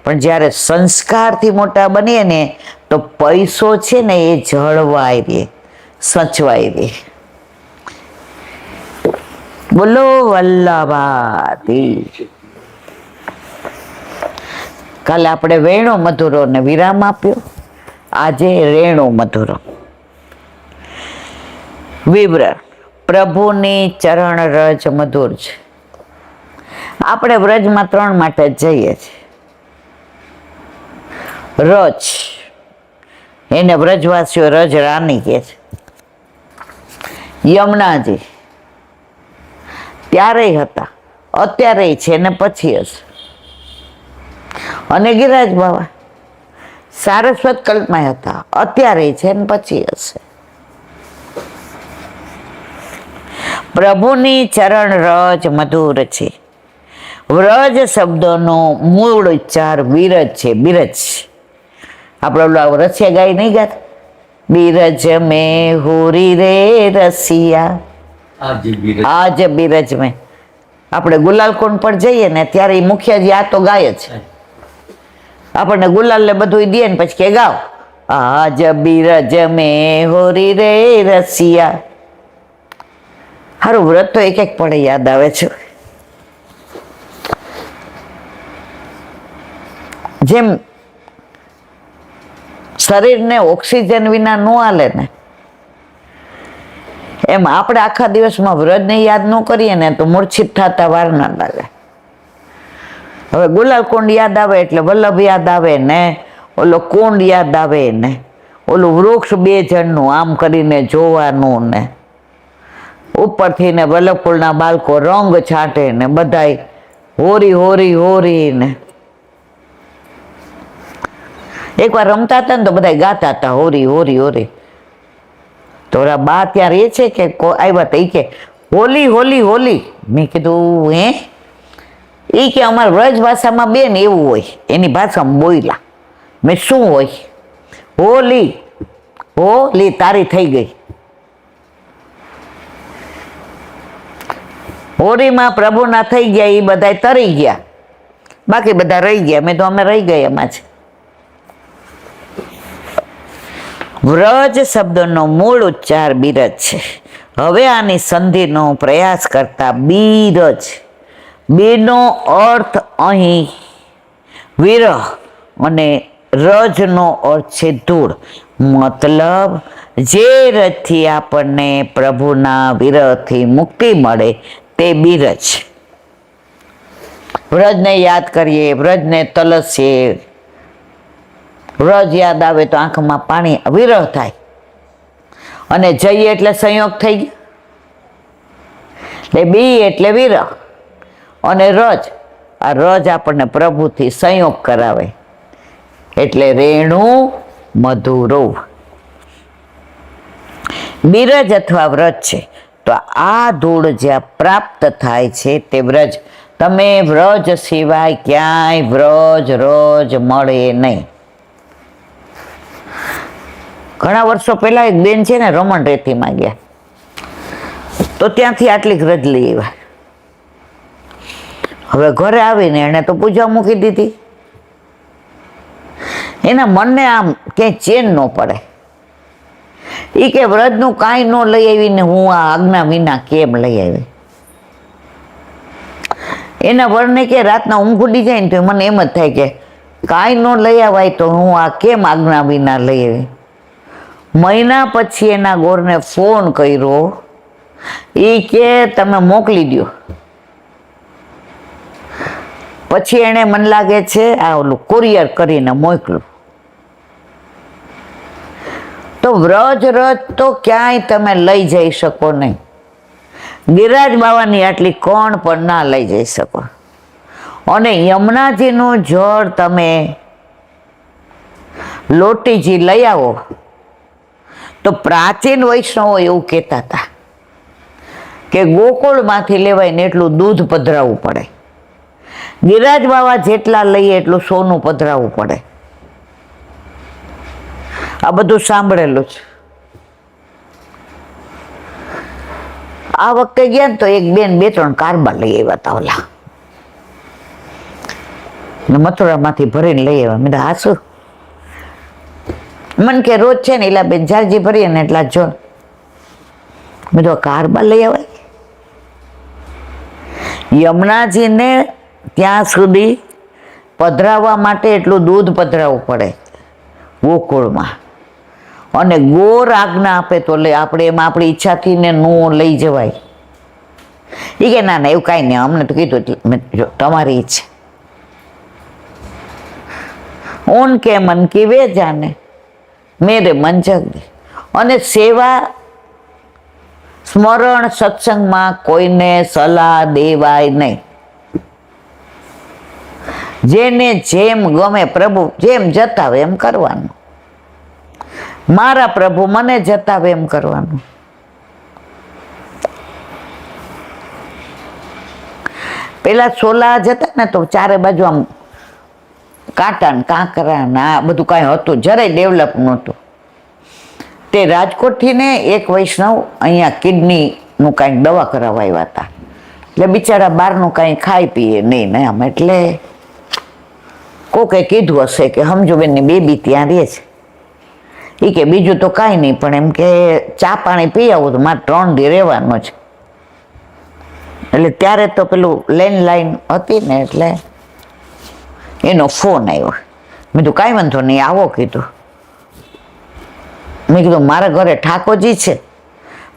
પણ જ્યારે સંસ્કારથી મોટા બનીએ ને તો પૈસો છે ને એ જળવાય રહે, સચવાય રહે. બોલો વલ્લભાથી. કાલે આપણે વેણુ મધુરો ને વિરામ આપ્યો, આજે રેણુ મધુરો. વિવરણ: પ્રભુની ચરણ રજ મધુર છે. આપણે વ્રજમાં 3 માટે જ જઈએ છીએ. રજ, એને વ્રજવાસીઓ રજ રાની કહે છે. યમુનાજી ત્યારેય હતા, અત્યારેય છે ને પછી હશે. અને ગિરિરાજ બાવા સારસ્વત કલ્પમાં હતા, અત્યારે છે ને પછી હશે. પ્રભુની ચરણ રજ મધુર છે. વ્રજ શબ્દનો મૂળ ઉચ્ચાર બિરજ છે. બિરજ આપણે રસિયા ગાય નહીં ગાતા, બિરજ મેં હોરી રે રસિયા, આજ બિરજ મેં. આપણે ગુલાલ કુંડ પર જઈએ ને ત્યારે મુખિયાજી આ તો ગાય જ, આપણને ગુલાલ ને બધું દે ને પછી કે ગાવ, આજ બિરજ મેં હોરી રે રસિયા. હારું, વ્રત તો એક એક પડે યાદ આવે છે. જેમ શરીરને ઓક્સિજન વિના ન હાલે ને, એમ આપણે આખા દિવસમાં વ્રતને યાદ ન કરીએ ને તો મૂર્છિત થતા વાર ના લાગે. હવે ગુલાલ કુંડ યાદ આવે એટલે વલ્લભ યાદ આવે ને, ઓલો કુંડ યાદ આવે ને, ઓલું વૃક્ષ 2 જણનું આમ કરીને જોવાનું ને, ઉપરથી ને વલ્લભકુળના બાળકો રંગ છાંટે ને, બધાય હોરી હોરી હોરી ને. એકવાર રમતા હતા ને તો બધા ગાતા હતા હોરી હોરી હોરી. તો ઓલા બા ત્યાં રહે છે કે આવ્યા હતા, એ કે હોલી હોલી હોલી. મેં કીધું હે? એ કે અમારા વ્રજ ભાષામાં બેન એવું હોય, એની ભાષામાં બોયલા. મેં શું હોય? હોલી હોલી તારી થઈ ગઈ. હોળીમાં પ્રભુના થઈ ગયા, એ બધા તરી ગયા, બાકી બધા રહી ગયા. મેં તો અમે રહી ગયા એમાં છે. વ્રજ શબ્દનો મૂળ ઉચ્ચાર બિરજ છે. હવે આની સંધિનો પ્રયાસ કરતા બિરજ, બેનો અર્થ અહીં વિરહ અને રજનો અર્થ છે ધૂળ. મતલબ જે રજથી આપણને પ્રભુના વિરહથી મુક્તિ મળે તે બિરજ. વ્રજને યાદ કરીએ, વ્રજને તલસીએ, વ્રજ યાદ આવે તો આંખમાં પાણી વિરહ થાય, અને જઈએ એટલે સંયોગ થઈ ગયો. એટલે બી એટલે વિરહ અને રજ, આ રજ આપણને પ્રભુથી સંયોગ કરાવે એટલે રેણુ મધુરો. બિરજ અથવા વ્રજ છે. તો આ ધૂળ જ્યાં પ્રાપ્ત થાય છે તે વ્રજ. તમે વ્રજ સિવાય ક્યાંય વ્રજ રજ મળે નહીં. ઘણા વર્ષો પહેલા એક બેન છે ને રમણ રેતીમાં ગયા, તો ત્યાંથી આટલી રજ લઈ આવ્યા. હવે ઘરે આવીને એને તો પૂજા મૂકી દીધી. એના મનને આમ ક્યાંય ચેન ન પડે. એ કે વ્રજનું કાંઈ ન લઈ આવીને હું આ આજ્ઞા વિના કેમ લઈ આવી. એના વરને કે રાતના ઊંઘ ઉડી જાય ને તો મને એમ જ થાય કે કાંઈ ન લઈ આવાય તો હું આ કેમ આજ્ઞા વિના લઈ આવી. મહિના પછી એના ગોરને ફોન કર્યો. એ કે તમે મોકલી દો. પછી એને મને લાગે છે આ ઓલું કુરિયર કરીને મોકલું. તો વ્રજ રજ તો ક્યાંય તમે લઈ જઈ શકો નહીં. ગિરિરાજ બાવાની આટલી કોણ પણ ના લઈ જઈ શકો. અને યમુનાજીનું જળ તમે લોટીજી લઈ આવો તો પ્રાચીન વૈષ્ણવો એવું કહેતા હતા કે ગોકુળમાંથી લેવાય ને એટલું દૂધ પધરાવવું પડે. ગિરિરાજ બાવા જેટલા લઈએ એટલું સોનું પધરાવવું પડે. આ બધું સાંભળેલું છે. આ વખતે ગયા ને તો એક બેન 2-3 કારબા લઈ આવ્યા હતા ઓલા મથુરામાંથી ભરીને લઈ આવ્યા. મેં હા શું મન કે રોજ છે ને એલા બેન જારજી ભરીએ ને એટલા જો. મેં તો કારબા લઈ આવે. યમુનાજીને ત્યાં સુધી પધરાવવા માટે એટલું દૂધ પધરાવવું પડે ગોકુળમાં. અને ગોર આજ્ઞા આપે તો આપણે એમાં આપણી ઈચ્છાથી ને નો લઈ જવાય. એ કે ના ના એવું કાંઈ નહીં, અમને તો કીધું જો તમારી ઈચ્છા. ઊન કે મન કી વે જાને મેરે મન જગ. અને સેવા સ્મરણ સત્સંગમાં કોઈને સલાહ દેવાય નહીં. જેને જેમ ગમે પ્રભુ જેમ જતાવે એમ કરવાનું. મારા પ્રભુ મને જતાવે એમ કરવાનું. પેલા સોલા જતા ને તો ચારે બાજુ આમ કાંટા ને કાંકરા ને આ બધું કાંઈ હતું, જરાય ડેવલપ નહોતું. તે રાજકોટથી ને એક વૈષ્ણવ અહીંયા કિડનીનું કાંઈક દવા કરાવવા આવ્યા હતા. એટલે બિચારા બહારનું કાંઈ ખાઈ પીએ નહીં ને આમ. એટલે કોકે કીધું હશે કે સમજુબેનની બેબી ત્યાં રહે છે. એ કે બીજું તો કાંઈ નહીં, પણ એમ કે ચા પાણી પી આવું તો મારે 3 દી રહેવાનું છે. એટલે ત્યારે તો પેલું લેન્ડલાઇન હતી ને એટલે એનો ફોન આવ્યો. મેં કીધું કાંઈ વાંધો નહીં આવો કીધું. મેં કીધું મારા ઘરે ઠાકોરજી છે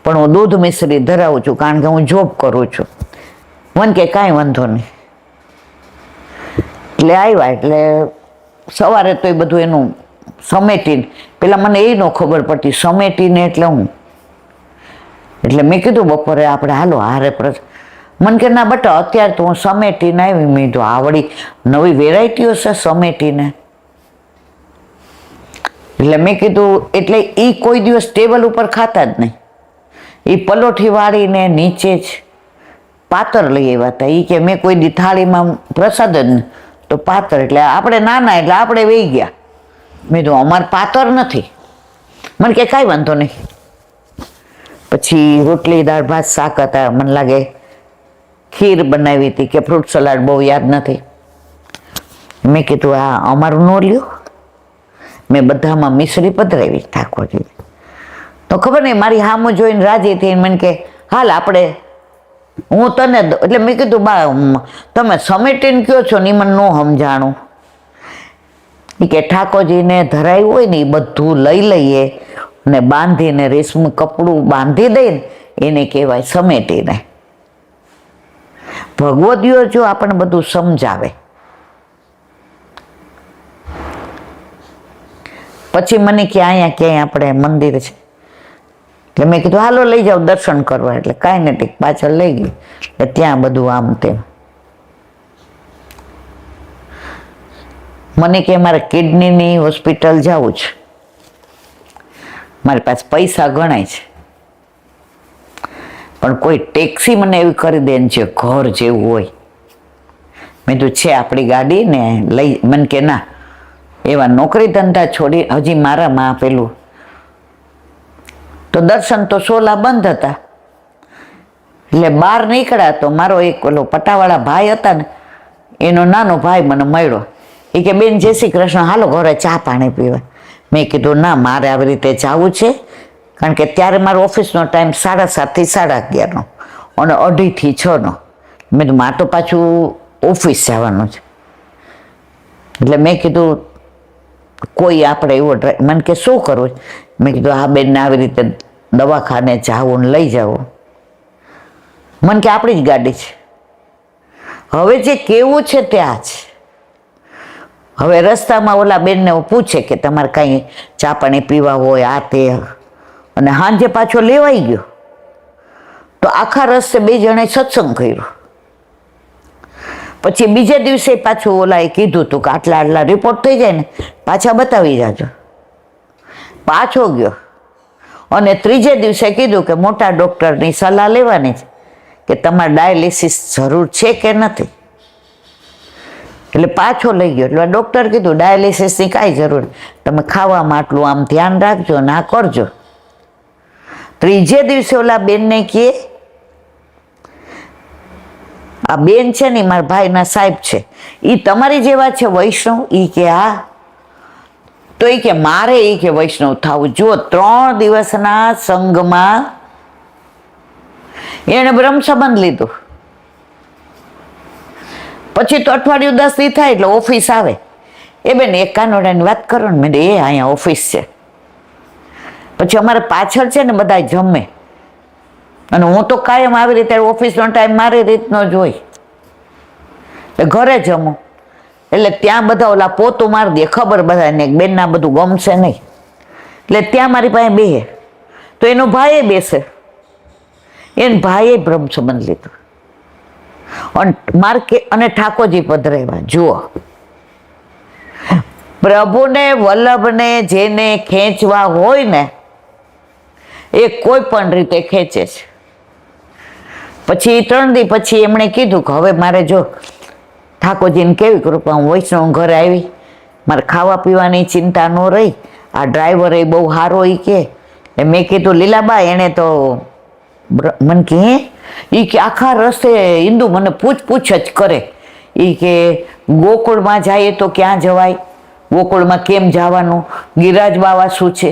પણ હું દૂધ મિશ્રી ધરાવું છું કારણ કે હું જોબ કરું છું. મને કે કાંઈ વાંધો નહીં. એટલે આવ્યા. એટલે સવારે તો એ બધું એનું સમેટીને, પેલા મને એ ન ખબર પડતી સમેટીને એટલે હું. એટલે મેં કીધું બપોરે આપણે હાલો હારે મને કે ના બટા અત્યારે તો હું સમેટીને આવી. મેં તો આવડી નવી વેરાયટીઓ છે સમેટીને. એટલે મેં કીધું એટલે એ કોઈ દિવસ ટેબલ ઉપર ખાતા જ નહીં. એ પલોઠી વાળીને નીચે જ પાતર લઈ આવ્યા હતા. એ કે મેં કોઈ દી થાળીમાં પ્રસાદ જ નહીં તો પાતર. એટલે આપણે નાના એટલે આપણે વહી ગયા. મેં કીધું અમારે પાતર નથી. મને કે કાંઈ વાંધો નહીં. પછી રોટલી દાળ ભાત શાક હતા. મને લાગે ખીર બનાવી હતી કે ફ્રૂટ સલાડ, બહુ યાદ નથી. મેં કીધું આ અમારું નો લ્યો. મેં બધામાં મિશ્રી પધરાવી ઠાકોરજી. તો ખબર નહીં મારી હામું જોઈને રાજી થઈને મને કે હાલ આપણે હું તને એટલે મેં કીધું બા તમે સમેટીને કયો છો ને મને ન સમજાણું. એ કે ઠાકોરજીને ધરાયું હોય ને એ બધું લઈ લઈએ ને બાંધીને રેશમી કપડું બાંધી દઈને એને કહેવાય સમેટીને. ભગવદીઓ જો આપણને બધું સમજાવે. પછી મને કે અહીંયા ક્યાંય આપણે મંદિર છે, એટલે મેં કીધું હાલો લઈ જાઓ દર્શન કરવા. એટલે કાંઈ નથી, પાછળ લઈ ગઈ. એટલે ત્યાં બધું આમ તેમ. મને કે મારે કિડનીની હોસ્પિટલ જવું છે, મારી પાસે પૈસા ગણાય છે, પણ કોઈ ટેક્સી મને એવી કરી દે ને જે ઘર જેવું હોય. મેં તો છે આપણી ગાડી ને લઈ. મને કે ના, એવા નોકરી ધંધા છોડી હજી મારામાં પેલું તો દર્શન તો સોલા બંધ હતા. એટલે બહાર નીકળ્યા તો મારો એક ઓલો પટાવાળા ભાઈ હતા ને, એનો નાનો ભાઈ મને મળ્યો. એ કે બેન જય શ્રી કૃષ્ણ, હાલો ઘરે ચા પાણી પીવા. મેં કીધું ના, મારે આવી રીતે જવું છે, કારણ કે ત્યારે મારો ઓફિસનો ટાઈમ 7:30 થી 11:30 અને 2:30 થી 6. મેં કીધું મારે તો પાછું ઓફિસ જવાનું છે. એટલે મેં કીધું કોઈ આપણે એવો મને કે શું કરવું? મેં કીધું આ બેનને આવી રીતે દવાખાને જાવું ને લઈ જાવું. મને કે આપણી જ ગાડી છે. હવે જે કેવું છે તે આ છે. હવે રસ્તામાં ઓલા બેનને પૂછે કે તમારે કાંઈ ચા પાણી પીવા હોય આ તે, અને સાંજે પાછો લેવાઈ ગયો. તો આખા રસ્તે 2 જણે સત્સંગ કર્યો. પછી બીજે દિવસે પાછું ઓલાએ કીધું હતું કે આટલા રિપોર્ટ થઈ જાય ને પાછા બતાવી જાજો. પાછો ગયો અને ત્રીજે દિવસે કીધું કે મોટા ડૉક્ટરની સલાહ લેવાની છે કે તમારે ડાયાલિસિસ જરૂર છે કે નથી. એટલે પાછો લઈ ગયો. એટલે ડૉક્ટર કીધું ડાયાલિસિસની કાંઈ જરૂર નહીં, તમે ખાવામાં આટલું આમ ધ્યાન રાખજો ને આ કરજો. ત્રીજે દિવસે ઓલા બેનને કહે, આ બેન છે ને મારા ભાઈના સાહેબ છે, એ તમારી જેવા છે વૈષ્ણવ? એ કે હા. તો એ કે મારે એ કે વૈષ્ણવ થવું. જો 3 દિવસના સંઘમાં એણે બ્રહ્મ સંબંધ લીધો. પછી તો અઠવાડિયું 10 દી થાય એટલે ઓફિસ આવે. એ બેન એક કાનોડાની વાત કરો ને. મેં એ અહીંયા ઓફિસ છે. પછી અમારે પાછળ છે ને બધા જમે, અને હું તો કાયમ આવી રીતે ઓફિસનો ટાઈમ મારી રીતનો જ હોય. એટલે ઘરે જમું એટલે ત્યાં બધા ઓલા પોતું મારી દે, ખબર બધાને બેનના બધું ગમશે નહીં. એટલે ત્યાં મારી પાસે બેસે તો એનો ભાઈએ બેસે. એને ભાઈએ બ્રહ્મ સંબંધ લીધો અને ઠાકોરજી પધરાવ્યા. જુઓ, પ્રભુને વલ્લભને જેને ખેંચવા હોય ને એ કોઈ પણ રીતે ખેંચે છે. પછી 3 દી પછી એમણે કીધું કે હવે મારે જો ઠાકોરજીને કેવી કૃપા, હું વૈષ્ણવ ઘરે આવી, મારે ખાવા પીવાની ચિંતા ન રહી, આ ડ્રાઈવર એ બહુ સારો એ કે. મેં કીધું લીલાબા એણે તો મને કે એ કે આખા રસ્તે હિન્દુ મને પૂછ જ કરે. એ કે ગોકુળમાં જઈએ તો ક્યાં જવાય, ગોકુળમાં કેમ જવાનું, ગિરિરાજ બાવા શું છે,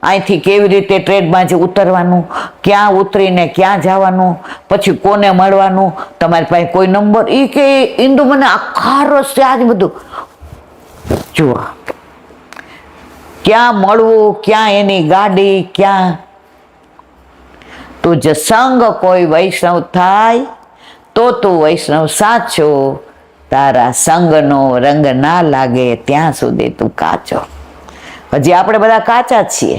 અહીંથી કેવી રીતે ટ્રેનમાં જે ઉતરવાનું, ક્યાં ઉતરીને ક્યાં જવાનું, પછી કોને મળવાનું, તમારી પાસે કોઈ નંબર. એ કે હિન્દુ મને આખા રસ્તે આજ બધું જુઓ, ક્યાં મળવું, ક્યાં એની ગાડી, ક્યાં. તું જ સંગ કોઈ વૈષ્ણવ થાય તો તું વૈષ્ણવ સાચો, તારા સંગનો રંગ ના લાગે ત્યાં સુધી તું કાચો. હજી આપણે બધા કાચા જ છીએ.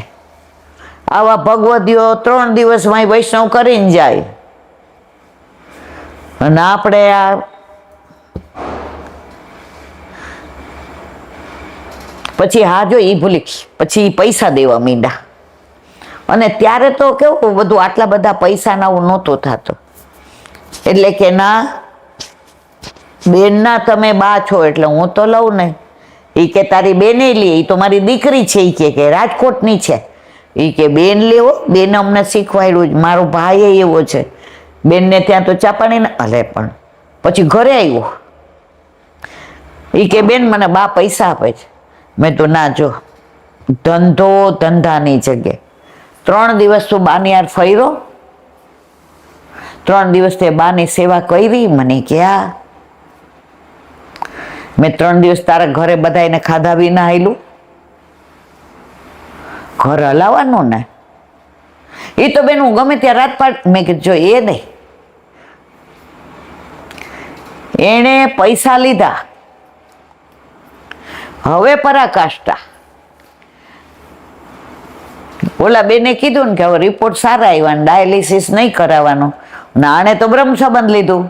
આવા ભગવદીઓ 3 દિવસમાં વૈષ્ણવ કરીને જાય, અને આપણે આ પછી હા જો એ ભૂલી પછી પૈસા દેવા માંડ્યા. અને ત્યારે તો કેવું બધું આટલા બધા પૈસાના નહોતું થતું. એટલે કે ના બેનના તમે બા છો એટલે હું તો લઉં નહીં. એ કે તારી બેને લે, એ તો મારી દીકરી છે, એ કે રાજકોટની છે. એ કે બેન લેવો, બેન અમને શીખવાડ્યું જ, મારો ભાઈ એવો છે, બેનને ત્યાં તો ચાપાણી ને હલે. પણ પછી ઘરે આવ્યો, એ કે બેન મને બા પૈસા આપે છે. મેં તો ના, જો ધંધો ધંધાની જગ્યાએ 3 દિવસ તું બાની યાર ફર્યો, 3 દિવસ તે બાની સેવા કરી. મને કે આ મેં 3 દિવસ તારા ઘરે બધાને ખાધા વિના આવેલું, ઘર હલાવવાનું ને. એ તો બેન હું ગમે ત્યાં રાત પાડ. મેં કીધું જો એ નહીં, એણે પૈસા લીધા, હવે પરાકાષ્ઠા. ઓલા બેને કીધું ને કે હવે રિપોર્ટ સારા આવ્યા ને ડાયાલિસિસ નહીં કરાવવાનો, ને આણે તો બ્રહ્મ સંબંધ લીધું.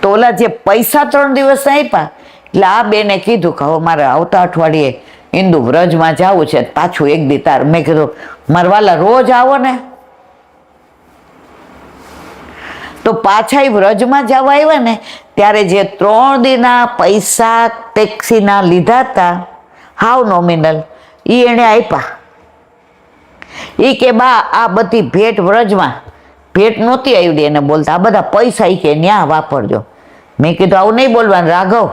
તો ઓલા જે પૈસા 3 દિવસ આપ્યા, એટલે આ બેને કીધું કે હવે મારે આવતા અઠવાડિયે ઇન્દુ વ્રજમાં જવું છે, પાછું એક દી તાર. મેં કીધું મારા વાલા રોજ આવો ને. તો પાછા વ્રજમાં જવા આવ્યા ને ત્યારે જે 3 દીના પૈસા ટેક્સીના લીધા હતા, હાવ નોમિનલ, એ એને આપ્યા. એ કે બા આ બધી ભેટ વ્રજમાં ભેટ નહોતી આવી એને બોલતા, આ બધા પૈસા એ કે ન્યા વાપરજો. મેં કીધું આવું નહીં બોલવાનું રાઘવ,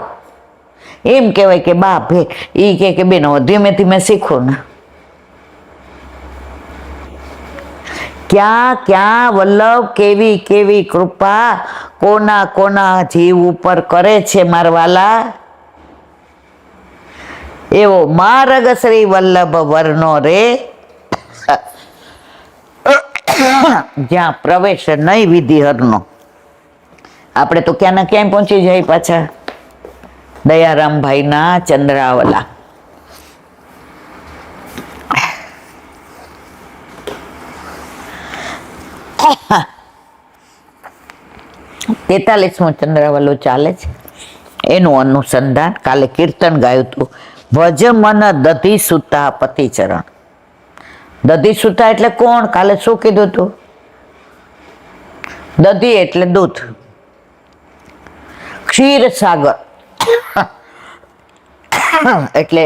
એમ કહેવાય કે બા ભેટ. એ કે બેન હવે ધીમે ધીમે શીખો ને. ક્યાં ક્યાં વલ્લભ કેવી કેવી કૃપા કોના કોના જીવ ઉપર કરે છે મારા વાલા. એવો માર્ગ શ્રી વલ્લભ વર્ણો રે, જ્યાં પ્રવેશ નહીં વિધિ હરનો. આપણે તો ક્યાં ના ક્યાંય પહોંચી જાય પાછા દયારામભાઈના ચંદ્રાવલા. તેતાલીસમો ચંદ્રાવલો ચાલે છે, એનું અનુસંધાન કાલે કીર્તન ગાયું હતું. ભજ મન દધી સુતા પતિચરણ. દધી સુતા એટલે કોણ? કાલે શું કીધું હતું? દધી એટલે દૂધ. ક્ષીર સાગર એટલે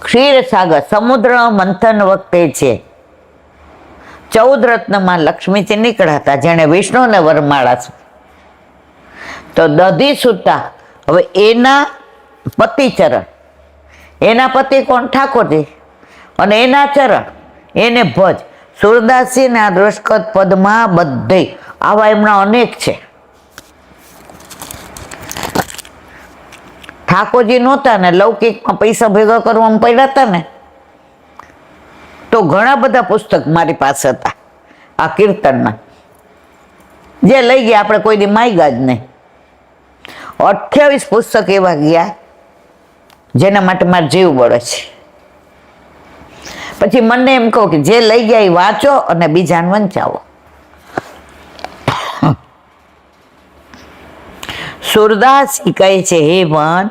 ક્ષીર સાગર સમુદ્ર મંથન વખતે છે 14 રત્નમાં લક્ષ્મીજી નીકળ્યા હતા, જેણે વિષ્ણુને વરમાળા છે. તો દધી સુતા, હવે એના પતિ ચરણ, એના પતિ કોણ? ઠાકોરજી. અને એના ચરણ એને ભજ. સુરદાસજી ને આ દ્રષ્કત પદમાં બધે આવા એમના અનેક છે. ઠાકોરજી નહોતા ને લૌકિકમાં પૈસા ભેગા કરવામાં પડ્યા હતા ને, તો ઘણા બધા પુસ્તક મારી પાસે હતા આ કીર્તનના, જે લઈ ગયા આપણે કોઈ દી માગ્યા જ નહીં. 28 પુસ્તક એવા ગયા જેના માટે મારે જીવ બળે છે. પછી મને એમ કહું કે જે લઈ ગયા એ વાંચો અને બીજાને વંચાવો. સુરદાસ કહે છે, હે વન,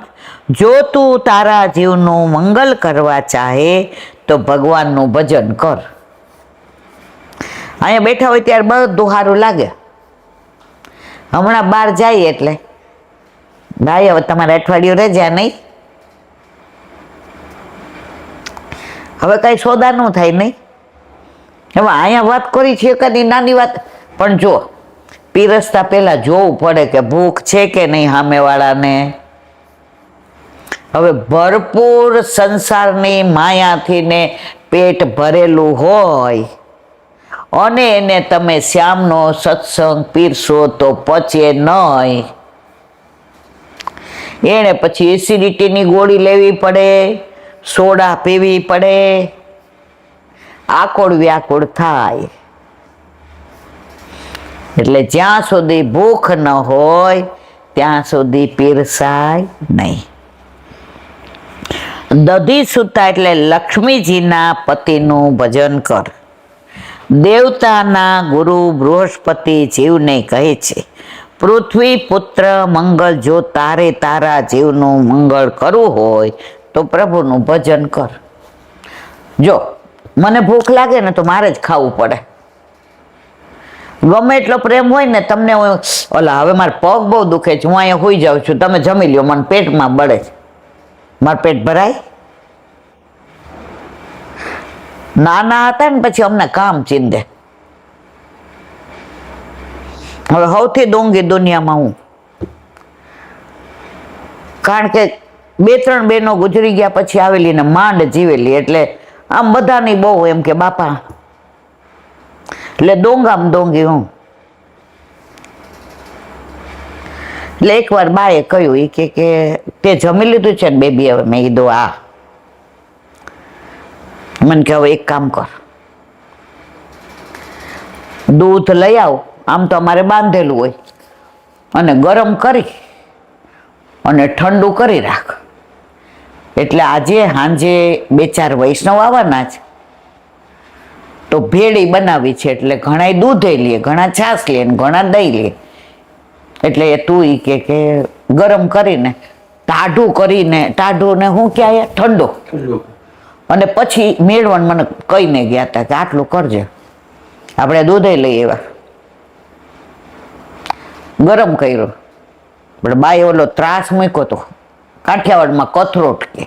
જો તું તારા જીવનું મંગલ કરવા ચાહે તો ભગવાનનું ભજન કર. અહીંયા બેઠા હોય ત્યારે બધું સારું લાગે. હમણાં બહાર જાય એટલે ભાઈ હવે તમારે અઠવાડિયું રજા નહીં, હવે કઈ સોદા ન થાય નહીં. હવે અહીંયા વાત કરી છે કદી નાની વાત, પણ જો પીરસતા પહેલા જોવું પડે કે ભૂખ છે કે નહીં સામેવાળાને. હવે ભરપૂર સંસારની માયાથી ને પેટ ભરેલું હોય અને એને તમે શ્યામનો સત્સંગ પીરસો તો પચે નહીં. એને પછી એસિડિટીની ગોળી લેવી પડે, સોડા પીવી પડે, આકોળ વ્યાકુળ થાય. એટલે જ્યાં સુધી ભૂખ ન હોય ત્યાં સુધી પીરસાય નહીં. દધી સુતા એટલે લક્ષ્મીજીના પતિનું ભજન કર. દેવતાના ગુરુ બૃહસ્પતિ જીવને કહે છે, પૃથ્વી પુત્ર મંગળ, જો તારે તારા જીવનું મંગળ કરવું હોય તો પ્રભુનું ભજન કર. જો મને ભૂખ લાગે ને તો મારે જ ખાવું પડે. ગમે એટલો પ્રેમ હોય ને તમને, ઓલા હવે મારા પગ બહુ દુખે છે, હું અહીંયા હોઈ જાઉં છું, તમે જમી લ્યો, મને પેટમાં બળે છે, મારું પેટ ભરાય. નાના હતા ને પછી અમને કામ ચીંધે. હવે સૌથી ડોંગી દુનિયામાં હું, કારણ કે 2-3 બહેનો ગુજરી ગયા પછી આવેલી ને માંડ જીવેલી, એટલે આમ બધાની બહુ એમ કે બાપા, એટલે ડોંગામ ડોંગી હું. એટલે એકવાર બાએ કહ્યું, એ કે તે જમી લીધું છે ને બેબી? હવે મેં કીધું આ. મને કે હવે એક કામ કર, દૂધ લઈ આવ, આમ તો અમારે બાંધેલું હોય, અને ગરમ કરી અને ઠંડુ કરી રાખ. એટલે આજે સાંજે 2-4 વૈષ્ણવ આવવાના છે, તો ભેળી બનાવી છે. એટલે ઘણા દૂધે લે, ઘણા છાશ લે, ઘણા દહીં લે. એટલે તું ઈ કે ગરમ કરીને ટાઢું કરીને, ટાઢું ને હું ક્યાં ઠંડો, અને પછી મેળવણ મને કહીને ગયા હતા કે આટલું કરજે. આપણે દૂધે લઈ એવા ગરમ કર્યો. પણ બાઈ ઓલો ત્રાસ મૂક્યો તો કાઠિયાવાડમાં કથરોટ કે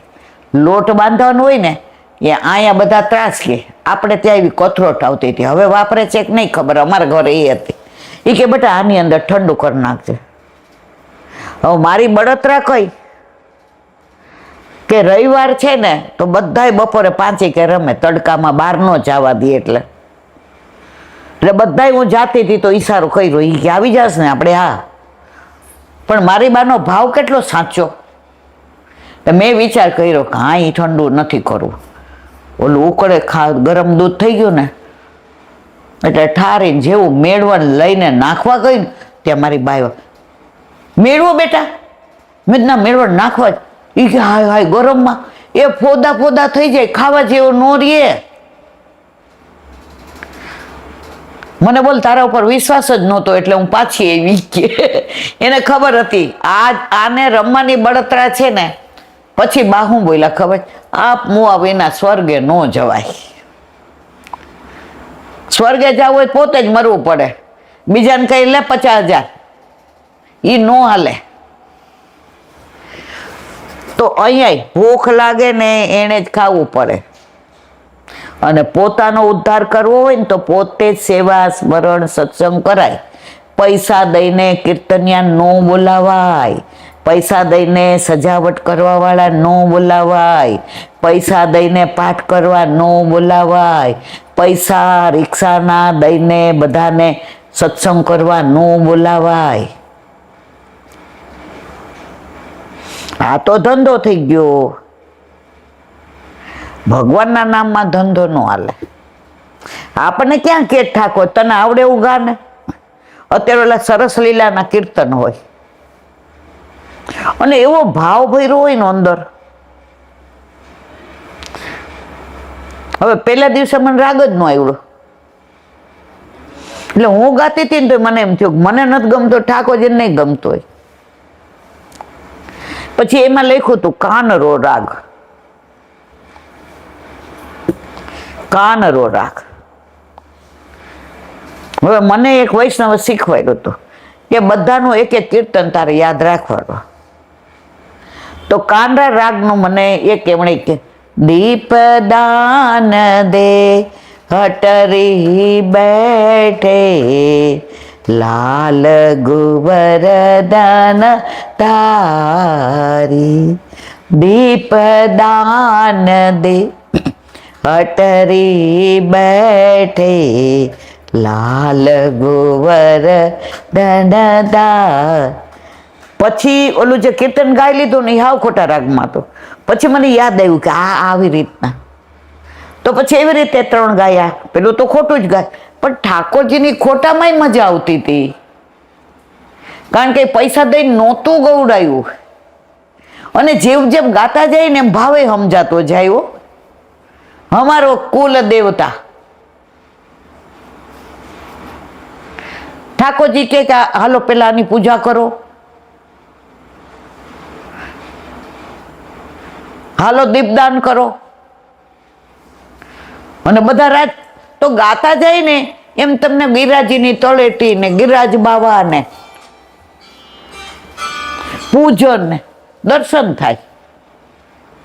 લોટ બાંધવાનો હોય ને એ અહીંયા બધા ત્રાસ કે, આપણે ત્યાં એવી કથરોટ આવતી હતી. હવે વાપરે છે કે નહીં ખબર, અમારા ઘરે એ હતી. એ કે બેટા આની અંદર ઠંડુ કરી નાખજે. હવે મારી બળતરા કઈ કે રવિવાર છે ને તો બધાય બપોરે 5 કે રમે, તડકામાં બહાર ન જવા દે. એટલે બધાય હું જાતી હતી તો ઈશારો કર્યો, એ કે આવી જાશ ને આપણે. હા, પણ મારી બાનો ભાવ કેટલો સાચો. તો મેં વિચાર કર્યો કે હા, એ ઠંડુ નથી કરવું. ઓલું ઉકળે ગરમ દૂધ થઈ ગયું ને એટલે ઠારીને જેવું મેળવણ લઈને નાખવા ગઈ ને ત્યાં મારી બાઈ, મેળવો બેટા. મેં ના મેળવણ નાખવા જ. એ કે હાય હાય ગરમમાં એ ફોદા ફોદા થઈ જાય, ખાવા જેવો નો રે. મને બોલ તારા ઉપર વિશ્વાસ જ નહોતો એટલે હું પાછી આવી. કે એને ખબર હતી આને રમવાની બળતરા છે ને. પછી બાહું બોલ્યા ખબર, આપ મુઆ વિના સ્વર્ગે ન જવાય. સ્વર્ગે જવું હોય પોતે જ મરવું પડે, બીજાને કઈ લે 50,000, એ ન હાલે. તો અહીંયા ભૂખ લાગે ને એને જ ખાવું પડે. અને પોતાનો ઉદ્ધાર કરવો હોય ને તો પોતે જ સેવા સ્મરણ સત્સંગ કરાય. પૈસા દઈને કીર્તનિયા ન બોલાવાય, પૈસા દઈને સજાવટ કરવા વાળા ન બોલાવાય, પૈસા દઈને પાઠ કરવા ન બોલાવાય, પૈસા રિક્ષાના દઈને બધાને સત્સંગ કરવા ન બોલાવાય. આ તો ધંધો થઈ ગયો. ભગવાનના નામમાં ધંધો ન હાલે. આપણને ક્યાં કેટ ઠાકો, તને આવડે એવું ગાને. અત્યારે ઓલા સરસ લીલાના કીર્તન હોય અને એવો ભાવ ભર્યો હોય ને અંદર. હવે પહેલા દિવસે મને રાગ જ ન આવ્યો, એટલે હું ગાતી હતી ને તો મને એમ થયું મને નથી ગમતો, ઠાકોરજીને નહીં ગમતો હોય. પછી એમાં લખ્યું હતું કાનરો રાગ, કાનરો રાગ. હવે મને એક વૈષ્ણવ શીખવાડ્યું હતું કે બધાનું એક એક કીર્તન તારે યાદ રાખવાનું. તો કાનરા રાગનું મને એક એમણે કે દીપદાન દે હટરી બેઠે લાલ ગુવરદાન તારી, દીપદાન દે હટરી બેઠે લાલ ગુવર દનદા. પછી ઓલું જે કીર્તન ગાઈ લીધું ને હાવ ખોટા રાગમાં હતું. પછી મને યાદ આવ્યું કે આ આવી રીતના, તો પછી એવી રીતે 3 ગાયા. પેલું તો ખોટું જ ગાય, પણ ઠાકોરજીની ખોટામાંય મજા આવતી હતી, કારણ કે પૈસા દઈને નહોતું ગૌડાયું. અને જેમ જેમ ગાતા જાય ને એમ ભાવે સમજાતો જાય. અમારો કુલ દેવતા ઠાકોરજી કે હાલો પેલા આની પૂજા કરો, હાલો દીપદાન કરો. અને બધા રાત તો ગાતા જાય ને એમ તમને ગિરિરાજીની તળેટી ને ગિરિરાજ બાવા ને પૂજન ને દર્શન થાય.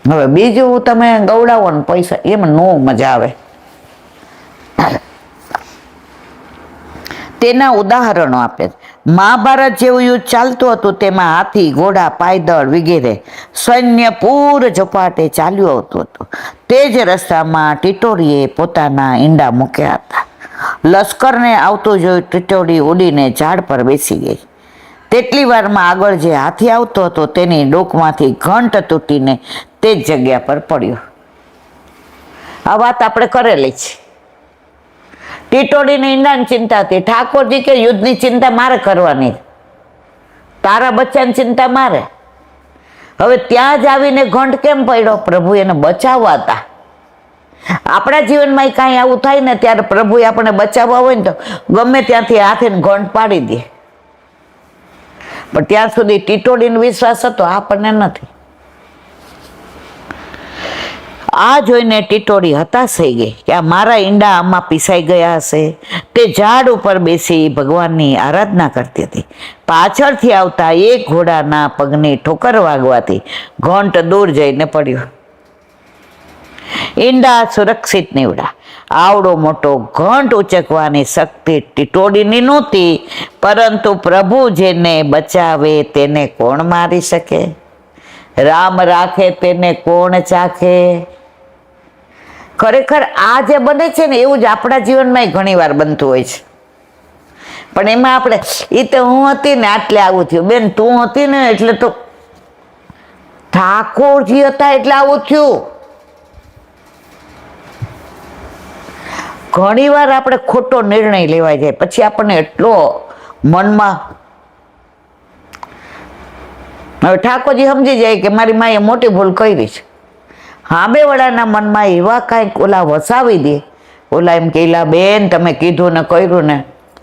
હવે બીજું તમે ગવડાવો ને પૈસા, એમ નો મજા આવે. તેના ઉદાહરણો આપે. મહાભારત જેવું યુદ્ધ ચાલતું હતું તેમાં હાથી, ઘોડા, પાયદળ વગેરે સૈન્ય પૂર ઝપાટે ચાલ્યું આવતું હતું. તે જ રસ્તામાં ટીટોડીએ પોતાના ઈંડા મૂક્યા હતા. લશ્કરને આવતું જોઈ ટીટોડી ઉડીને ઝાડ પર બેસી ગઈ. તેટલી વારમાં આગળ જે હાથી આવતો હતો તેની ડોકમાંથી ઘંટ તૂટીને તે જ જગ્યા પર પડ્યો. આ વાત આપણે કરેલી છે. ટીટોડીની ઈંડાની ચિંતા હતી. ઠાકોરજી કે યુદ્ધની ચિંતા મારે કરવાની, તારા બચ્ચાની ચિંતા મારે. હવે ત્યાં જ આવીને ઘંટ કેમ પડ્યો? પ્રભુ એને બચાવવા હતા. આપણા જીવનમાં કાંઈ આવું થાય ને ત્યારે પ્રભુએ આપણને બચાવવા હોય ને તો ગમે ત્યાંથી હાથે ઘંટ પાડી દે, પણ ત્યાં સુધી ટીટોડીનો વિશ્વાસ હતો, આપણને નથી. આ જોઈને ટીટોડી હતાશ થઈ ગઈ કે આ મારા ઈંડા આમાં પીસાઈ ગયા હશે. તે ઝાડ ઉપર બેસી ભગવાનની આરાધના કરતી હતી. પાછળથી આવતા એક ઘોડાના પગની ઠોકર વાગવાથી ઘંટ દૂર જઈને પડ્યો. ઈંડા સુરક્ષિત નીવડા. આવડો મોટો ઘંટ ઉચકવાની શક્તિ ટીટોડીની નહોતી, પરંતુ પ્રભુ જેને બચાવે તેને કોણ મારી શકે? રામ રાખે તેને કોણ ચાખે? ખરેખર આ જે બને છે ને એવું જ આપણા જીવનમાં ઘણી વાર બનતું હોય છે. પણ એમાં આપણે એ તો હું હતી ને આટલે આવું થયું. બેન તું હતી ને એટલે તો, ઠાકોરજી હતા એટલે આવું થયું. ઘણી વાર આપણે ખોટો નિર્ણય લેવાઈ જાય, પછી આપણને એટલો મનમાં, હવે ઠાકોરજી સમજી જાય કે મારી માએ મોટી ભૂલ કરી છે. હામે વડાના મનમાં એવા કાંઈક ઓલા વસાવી દે. ઓલા એમ કે એલા બેન તમે કીધું ને કર્યું ને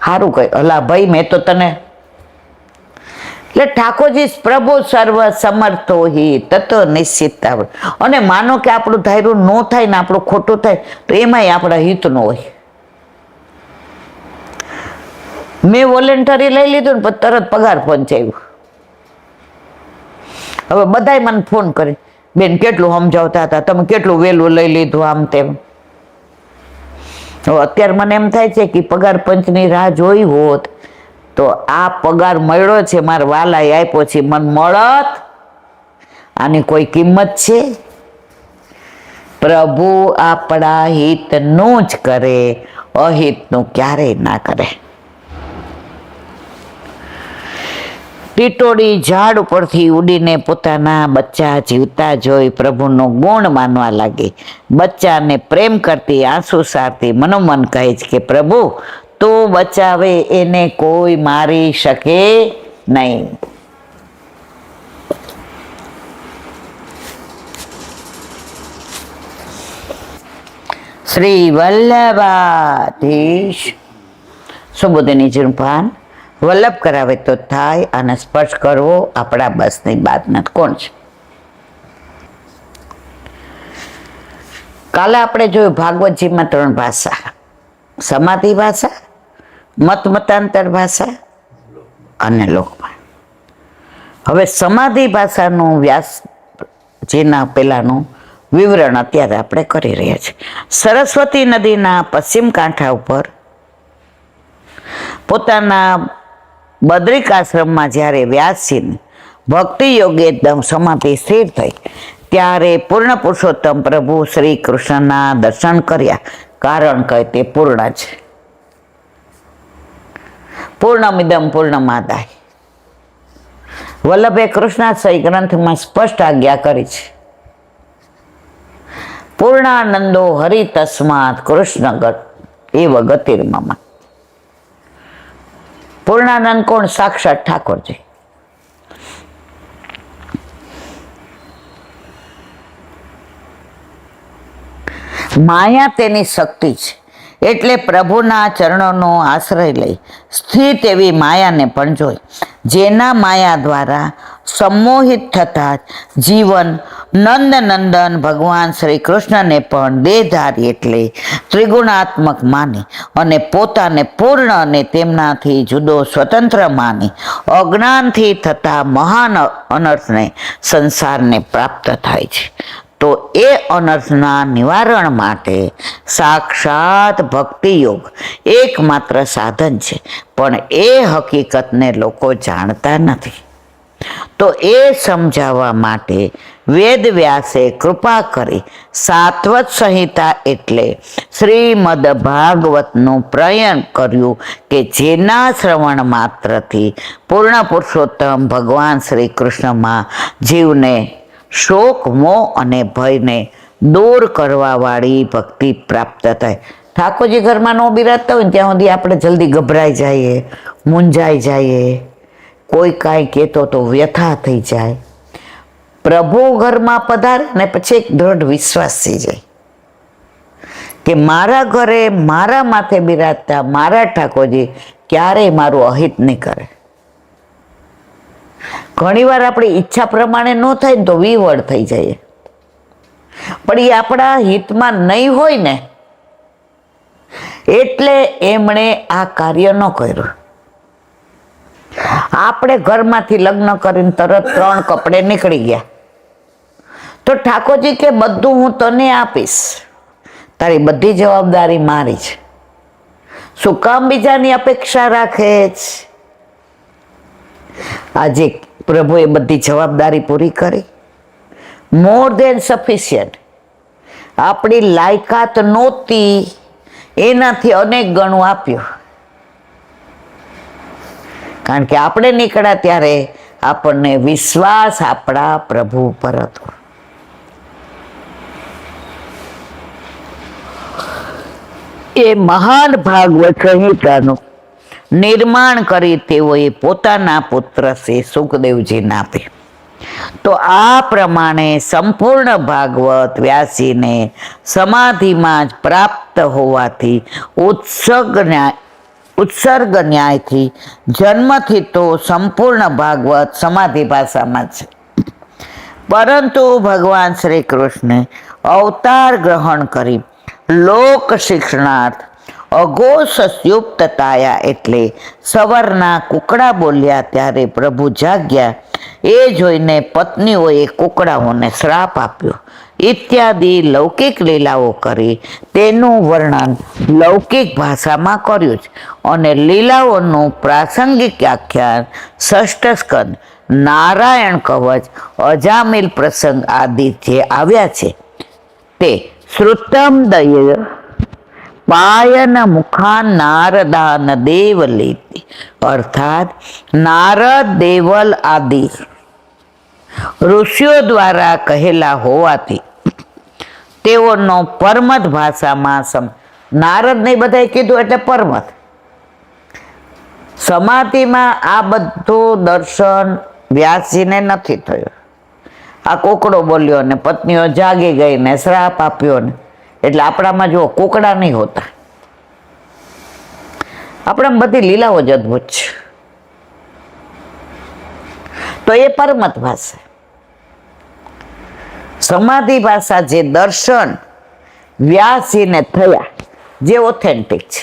સારું કહ્યું. અલા ભાઈ મેં તો તને, એટલે ઠાકોરજી પ્રભુ સર્વ સમર્થો હિ તત્વ નિશ્ચિતતા. અને માનો કે આપણું ધાર્યું ન થાય ને આપણું ખોટું થાય તો એમાંય આપણા હિત ન હોય. મેં વોલેન્ટરી લઈ લીધું ને પછી તરત પગાર પહોંચાયું. હવે બધાય મને ફોન કરે, બેન કેટલું સમજાવતા હતા તમે, કેટલું વહેલું લઈ લીધું આમ તેમ. હવે અત્યારે મને એમ થાય છે કે પગાર પંચની રાહ જોઈ હોત તો આ પગાર મળ્યો છે મારા વાલાએ આપ્યો છે, મને મળત. આની કોઈ કિંમત છે? પ્રભુ આપણા હિતનું જ કરે, અહિતનું ક્યારેય ના કરે. ટીટોડી ઝાડ ઉપરથી ઉડીને પોતાના બચ્ચા જીવતા જોઈ પ્રભુનો ગુણ માનવા લાગી. બચ્ચાને પ્રેમ કરતી, આંસુ સારતી મનોમન કહે છે કે પ્રભુ તું બચાવે એને કોઈ મારી શકે નહીં. શ્રી વલ્લભાધીશ સુબોધની જુપાન વલ્લભ કરાવે તો થાય, અને સ્પર્શ કરવો આપણા બસની વાત નથી. કોણ છે? કાલે આપણે જોયું ભાગવતજીમાં 3 ભાષા, સમાધિ ભાષા, મતાંતર ભાષા અને લોકમાં. હવે સમાધિ ભાષાનું વ્યાસજીના પેલાનું વિવરણ અત્યારે આપણે કરી રહ્યા છીએ. સરસ્વતી નદીના પશ્ચિમ કાંઠા ઉપર પોતાના બદ્રિકાશ્રમમાં જ્યારે વ્યાસજીની ભક્તિ યોગે એકદમ સમાધિ સ્થિર થઈ ત્યારે પૂર્ણ પુરુષોત્તમ પ્રભુ શ્રી કૃષ્ણના દર્શન કર્યા. કારણ કે તે પૂર્ણ છે. પૂર્ણમિદમ પૂર્ણમાદાય. વલ્લભે કૃષ્ણાશ્રય ગ્રંથમાં સ્પષ્ટ આજ્ઞા કરી છે. પૂર્ણાનંદો હરિ તસ્માત કૃષ્ણ એવ ગતિર્મમ. પૂર્ણાનંદ કોણ? સાક્ષાત ઠાકોરજી. માયા તેની શક્તિ છે, એટલે પ્રભુના ચરણોનો આશ્રય લઈ સ્થિત એવી માયાને પણ જોઈ. જેના માયા દ્વારા સંમોહિત થતા જીવન નંદનંદન ભગવાન શ્રી કૃષ્ણને પણ દેહધારી એટલે ત્રિગુણાત્મક માની અને પોતાને પૂર્ણ અને તેમનાથી જુદો સ્વતંત્ર માની અજ્ઞાનથી થતા મહાન અનર્થને સંસારને પ્રાપ્ત થાય છે. તો એ અનર્થના નિવારણ માટે સાક્ષાત ભક્તિ યોગ એકમાત્ર સાધન છે, પણ એ હકીકતને લોકો જાણતા નથી. તો એ સમજાવવા માટે વેદવ્યાસે કૃપા કરી સાત્વત સંહિતા એટલે શ્રીમદ ભાગવતનું પ્રયણ કર્યું કે જેના શ્રવણ માત્રથી પૂર્ણ પુરુષોત્તમ ભગવાન શ્રી કૃષ્ણમાં જીવને શોક, મોહ અને ભયને દૂર કરવાવાળી ભક્તિ પ્રાપ્ત થાય. ઠાકોરજી ઘરમાં ન બિરાજતા હોય ને ત્યાં સુધી આપણે જલ્દી ગભરાઈ જઈએ, મૂંઝાઈ જઈએ, કોઈ કાંઈ કહેતો તો વ્યથા થઈ જાય. પ્રભુ ઘરમાં પધારે ને પછી એક દ્રઢ વિશ્વાસ થઈ જાય કે મારા ઘરે મારા માથે બિરાજતા મારા ઠાકોરજી ક્યારેય મારું અહિત નહીં કરે. ઘણીવાર આપણી ઈચ્છા પ્રમાણે ન થાય ને તો વિવળ થઈ જાય, પણ એ આપણા હિતમાં નહીં હોય ને એટલે એમણે આ કાર્ય ન કર્યું. આપણે ઘરમાંથી લગ્ન કરીને તરત 3 કપડે નીકળી ગયા તો ઠાકોરજી કે બધું હું તને આપીશ, તારી બધી જવાબદારી મારી છે, શું કામ બીજાની અપેક્ષા રાખે છે? આજે પ્રભુએ બધી જવાબદારી પૂરી કરી, મોર દેન સફિશિયન્ટ. આપણી લાયકાત નહોતી એનાથી અનેક ગણું આપ્યું, કારણ કે આપણે નીકળ્યા ત્યારે આપણને વિશ્વાસ આપણા પ્રભુ પર હતો. એ મહાન ભાગવત સંહિતાનું નિર્માણ કરી તેઓએ પોતાના પુત્ર શ્રી સુખદેવજીને આપે. તો આ પ્રમાણે સંપૂર્ણ ભાગવત વ્યાસીને સમાધિમાં જ પ્રાપ્ત હોવાથી ઉત્સર્ગ ન્યાયથી જન્મથી તો સંપૂર્ણ ભાગવત સમાધિ ભાષામાં છે, પરંતુ ભગવાન શ્રી કૃષ્ણે અવતાર ગ્રહણ કરી લોક શિક્ષણાર્થ અઘોષ યુક્તતાયા એટલે સવારના કુકડા બોલ્યા ત્યારે પ્રભુ જાગ્યા. એ જોઈને પત્નીઓએ કુકડાઓને શ્રાપ આપ્યો ઇત્યાદિ લૌકિક લીલાઓ કરી તેનું વર્ણન લૌકિક ભાષામાં કર્યું છે. અને લીલાઓનું પ્રાસંગિક આખ્યાન 6ઠ સ્કંદ નારાયણ કવચ અજામિલ પ્રસંગ આદિ જે આવ્યા છે તે શ્રુતમ દય પાયન મુખાન નારદાન દેવલેતી, અર્થાત નારદ દેવલ આદિ ઋષિઓ દ્વારા કહેલા હોવાથી તેઓનો પરમત ભાષામાં નારદને બધાએ કીધું એટલે પરમત. સમાધિમાં આ બધું દર્શન વ્યાસજીને નથી થયું. આ કોકડો બોલ્યો ને પત્નીઓ જાગી ગઈ ને શ્રાપ આપ્યો ને, એટલે આપણામાં જો કોકડા નહીં હોતા, આપણામાં બધી લીલાઓ જ અદભુત છે. તો એ પરમત ભાષા. સમાધિ ભાષા જે દર્શન વ્યાસીને થયા જે ઓથેન્ટિક છે.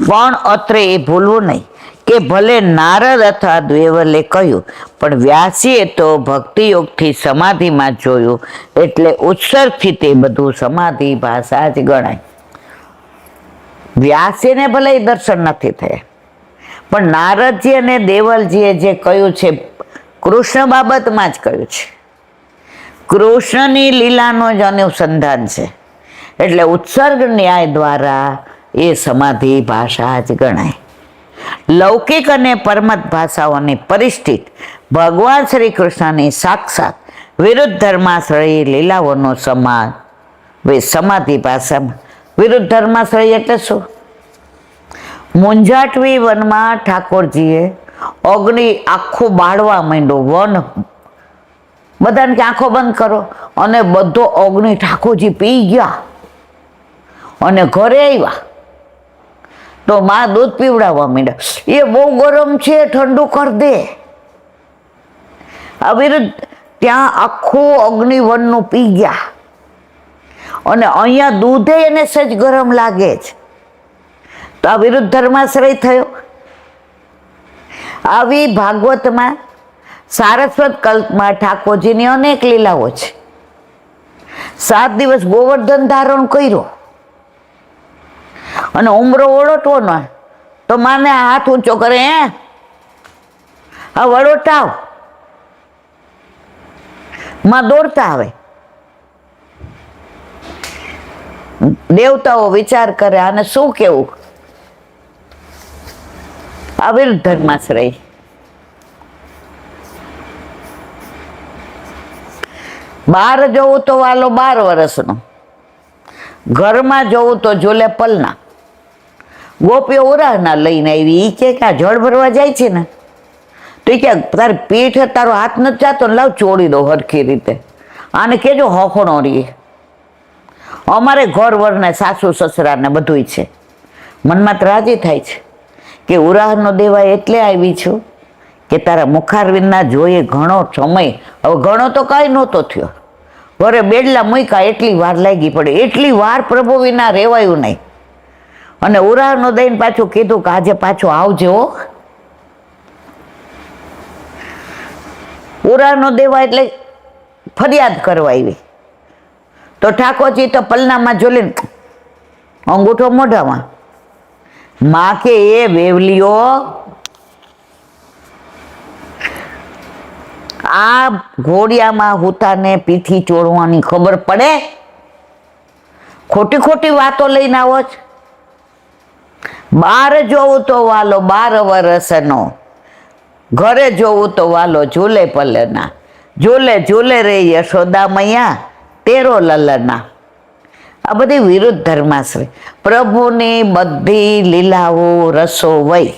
પણ અત્રે એ ભૂલવું નહીં કે ભલે નારદ અથવા દ્વેવલે કહ્યું, પણ વ્યાસીએ તો ભક્તિ યોગથી સમાધિમાં જોયું એટલે ઉત્સર્ગથી તે બધું સમાધિ ભાષા જ ગણાય. વ્યાસીને ભલે એ દર્શન નથી થયા, પણ નારદજી અને દેવલજીએ જે કહ્યું છે કૃષ્ણ બાબતમાં જ કહ્યું છે, કૃષ્ણની લીલાનો જ અનુસંધાન છે, એટલે ઉત્સર્ગ ન્યાય દ્વારા એ સમાધિ ભાષા જ ગણાય. લૌકિક અને પરમત ભાષાઓની પરિસ્થિતિ ભગવાન શ્રી કૃષ્ણની સાક્ષાત વિરુદ્ધ ધર્માશ્રયી લીલાઓનો સમાધિ ભાષામાં. વિરુદ્ધ ધર્માશ્રય એટલે શું? મુંજાટવી વનમાં ઠાકોરજીએ અગ્નિ આખું બાળવા માંડ્યો, વન બધાને કે આંખો બંધ કરો, અને બધો અગ્નિ ઠાકોરજી પી ગયા અને ઘરે આવ્યા તો માં દૂધ પીવડાવવા માંડ્યા. એ બહુ ગરમ છે, ઠંડુ કરી દે. આ વિરુદ્ધ ત્યાં આખું અગ્નિવનનું પી ગયા અને અહીંયા દૂધે એને સજ ગરમ લાગે છે, તો આ વિરુદ્ધ ધર્માશ્રય થયો. આવી ભાગવતમાં સારસ્વત કલ્પમાં ઠાકોરજીની અનેક લીલાઓ છે. 7 દિવસ ગોવર્ધન ધારણ કર્યો અને ઉમરો ઓળટવો ન તો માને હાથ ઊંચો કરે, વળોટાવ માં દોડતા આવે. દેવતાઓ વિચાર કરે આને શું કેવું. આ વિરુદ્ધ ધર્માશ્રય. બહાર જવું તો વાલો 12 વર્ષનો, ઘરમાં જવું તો જોલે પલના. ગોપીઓ ઉરાહના લઈને આવી, એ કે આ જળ ભરવા જાય છે ને તો કે તારી પીઠ તારો હાથ નથી જાતો ને લાવ ચોડી દો હરખી રીતે, આને કેજો હોખણો રીએ. અમારે ઘર વરને સાસુ સસરા ને બધુંય છે. મનમાં તો રાજી થાય છે કે ઉરાહનો દેવા એટલે આવી છું કે તારા મુખારવિંદના જોઈએ ઘણો સમય, હવે ઘણો તો કાંઈ નહોતો થયો, ઘરે બેડલા મૂક્યા એટલી વાર લાગી પડે, એટલી વાર પ્રભુ વિના રહેવાયું નહીં. અને ઉરાહનો દઈને પાછું કીધું કે આજે પાછું આવજે હો. ઉરાહનો દેવા એટલે ફરિયાદ કરવા આવી. તો ઠાકોરજી તો પલનામાં જોલીને અંગૂઠો મોઢામાં, માં કે એ વેવલીઓ આ ઘોડિયામાં હુતાને પીઠી ચોળવાની ખબર પડે? ખોટી ખોટી વાતો લઈને આવો છો. બાર જોવું તો વાલો 12 વર્ષનો, ઘરે જોવું તો વાલો ઝૂલે પલના, ઝૂલે ઝૂલે રે યશોદા મૈયા તેરો લલના. આ બધી વિરુદ્ધ ધર્માશ્રય. પ્રભુની બધી લીલાઓ રસોવય,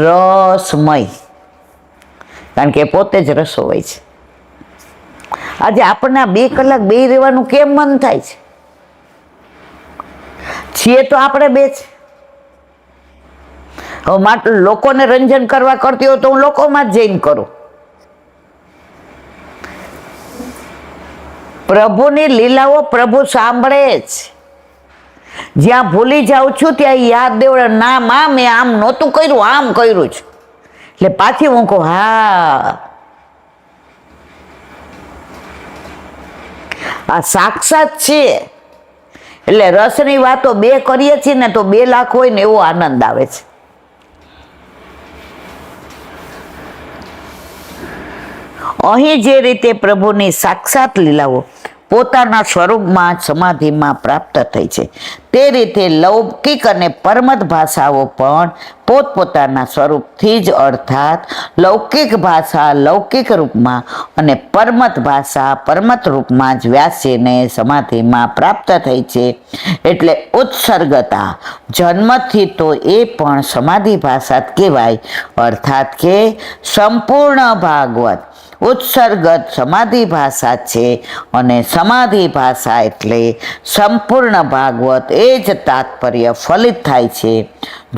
રસમય, કારણ કે પોતે જ રસોવય છે. આજે આપણને 2 કલાક બે રહેવાનું કેમ મન થાય છે? છીએ તો આપણે બે છે. હવે માટે લોકોને રંજન કરવા કરતી હોય તો હું લોકોમાં જ જઈને કરું. પ્રભુની લીલાઓ પ્રભુ સાંભળે જ. જ્યાં ભૂલી જાઉં છું ત્યાં યાદ દેવડે, ના માં મેં આમ નહોતું કર્યું, આમ કર્યું છે. એટલે પાછી હું કહું હા આ સાક્ષાત છે. એટલે રસની વાતો 2 કરીએ છીએ ને તો 2 લાખ હોય ને એવો આનંદ આવે છે. અહીં જે રીતે પ્રભુની સાક્ષાત લીલાઓ પોતાના સ્વરૂપમાં સમાધિમાં પ્રાપ્ત થઈ છે, તે રીતે લૌકિક અને પરમત ભાષાઓ પણ પોતપોતાના સ્વરૂપથી જ, અર્થાત લૌકિક ભાષા લૌકિક રૂપમાં અને પરમત ભાષા પરમત રૂપમાં જ વ્યાસીને સમાધિમાં પ્રાપ્ત થઈ છે. એટલે ઉત્સર્ગતા જન્મથી તો એ પણ સમાધિ ભાષા જ કહેવાય, અર્થાત કે સંપૂર્ણ ભાગવત ઉત્સર્ગત સમાધિ ભાષા છે. અને સમાધિ ભાષા એટલે સંપૂર્ણ ભાગવત, એ જ તાત્પર્ય ફલિત થાય છે.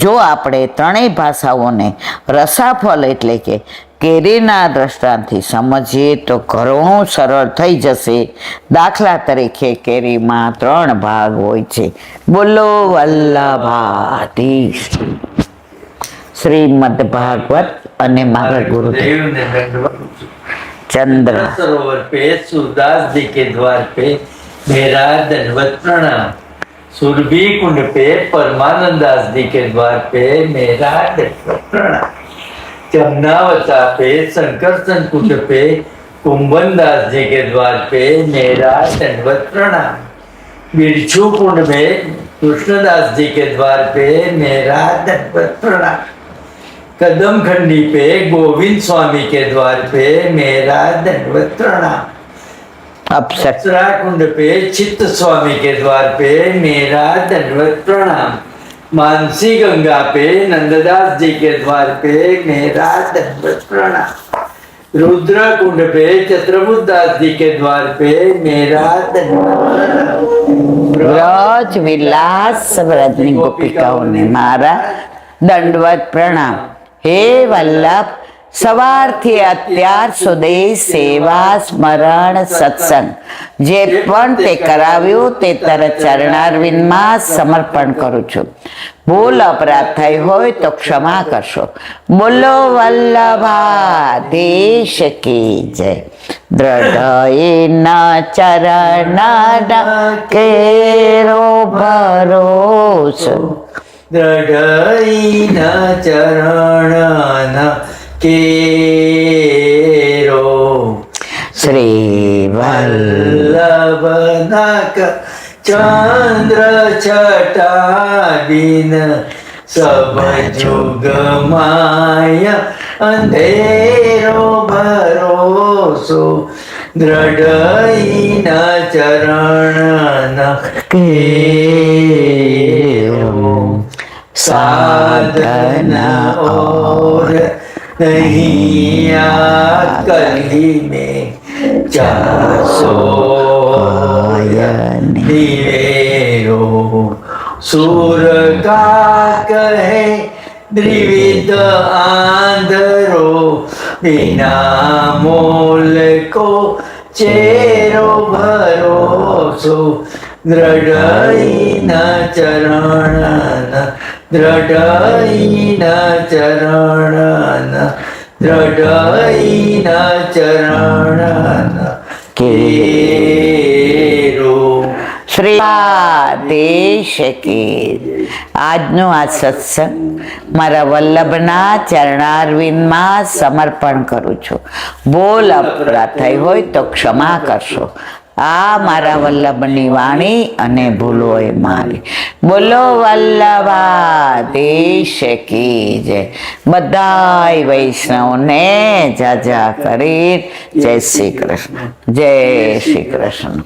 જો આપણે 3 ભાષાઓને રસાફલ એટલે કે કેરીના દ્રષ્ટાંતથી સમજીએ તો ઘણું સરળ થઈ જશે. દાખલા તરીકે કેરીમાં 3 ભાગ હોય છે. બોલો વલ્લભાધીશ. શ્રીમદ ભાગવત અને મારા ગુરુદેવ चंद्र सरोवर पे सूरदास जी के द्वार पे मेरा दंडवत प्रणाम. सुरभि कुंड पे परमानंद दास जी के द्वार पे मेरा दंडवत प्रणाम. जमुनावता पे शंकरसन कुंड पे कुंभन दास जी के द्वार पे मेरा दंडवत प्रणाम. बिरछू कुंड में कृष्णदास जी के द्वार पे मेरा दंडवत प्रणाम. कदम खंडी पे गोविंद स्वामी के द्वार पे मेरा दंडवत प्रणाम. अप्सरा कुंड पे चित्त स्वामी के द्वार पे मेरा दंडवत प्रणाम. मानसी गंगा पे नंददास जी के द्वार पे मेरा दंडवत प्रणाम. रुद्र कुंड पे चत्रबुद्ध दास जी के द्वार पे मेरा दंडवत प्रणाम. ब्रज विलास व्रजनी गोपिकाओं ने मारा दंडवत प्रणाम. હે વલ્લભ, સવારથી અત્યાર સુધી સેવા સ્મરણ સત્સંગ જે પણ તે કરાવ્યું તે તારા ચરણારવિંદમાં સમર્પણ કરું છું. ભૂલ અપરાધ થઈ હોય તો ક્ષમા કરશો. બોલો વલ્લભાધીશ કી જય. દ્રઢ ચરણ કેરો ભરોસો, દ્રઢઈના ચરણ કેરો શ્રી વલ્લભનાક ચંદ્ર છટાદીન સબ જુગ માય અંધેરો ભરોસો. દ્રઢઈના ચરણ કેરો साधन और नहीं कली में चासो निवेरो सूर का कहे द्विविध आंधरो बिना मोल को चेरो भरोसो દ્રઢઈ ન ચરણ દ્રઢઈ ન ચરણ દ્રઢઈ ન ચરણ કેરો શ્રી દેશ કી આજનો આ સત્સંગ મારા વલ્લભના ચરણારવિંદમાં સમર્પણ કરું છું. બોલ અપરાધ થઈ હોય તો ક્ષમા કરશો. આ મારા વલ્લભની વાણી અને ભૂલો એ મારી. બોલો વલ્લભા દેશ કી જય. બધાય વૈષ્ણવને જાજા કરી જય શ્રી કૃષ્ણ, જય શ્રી કૃષ્ણ.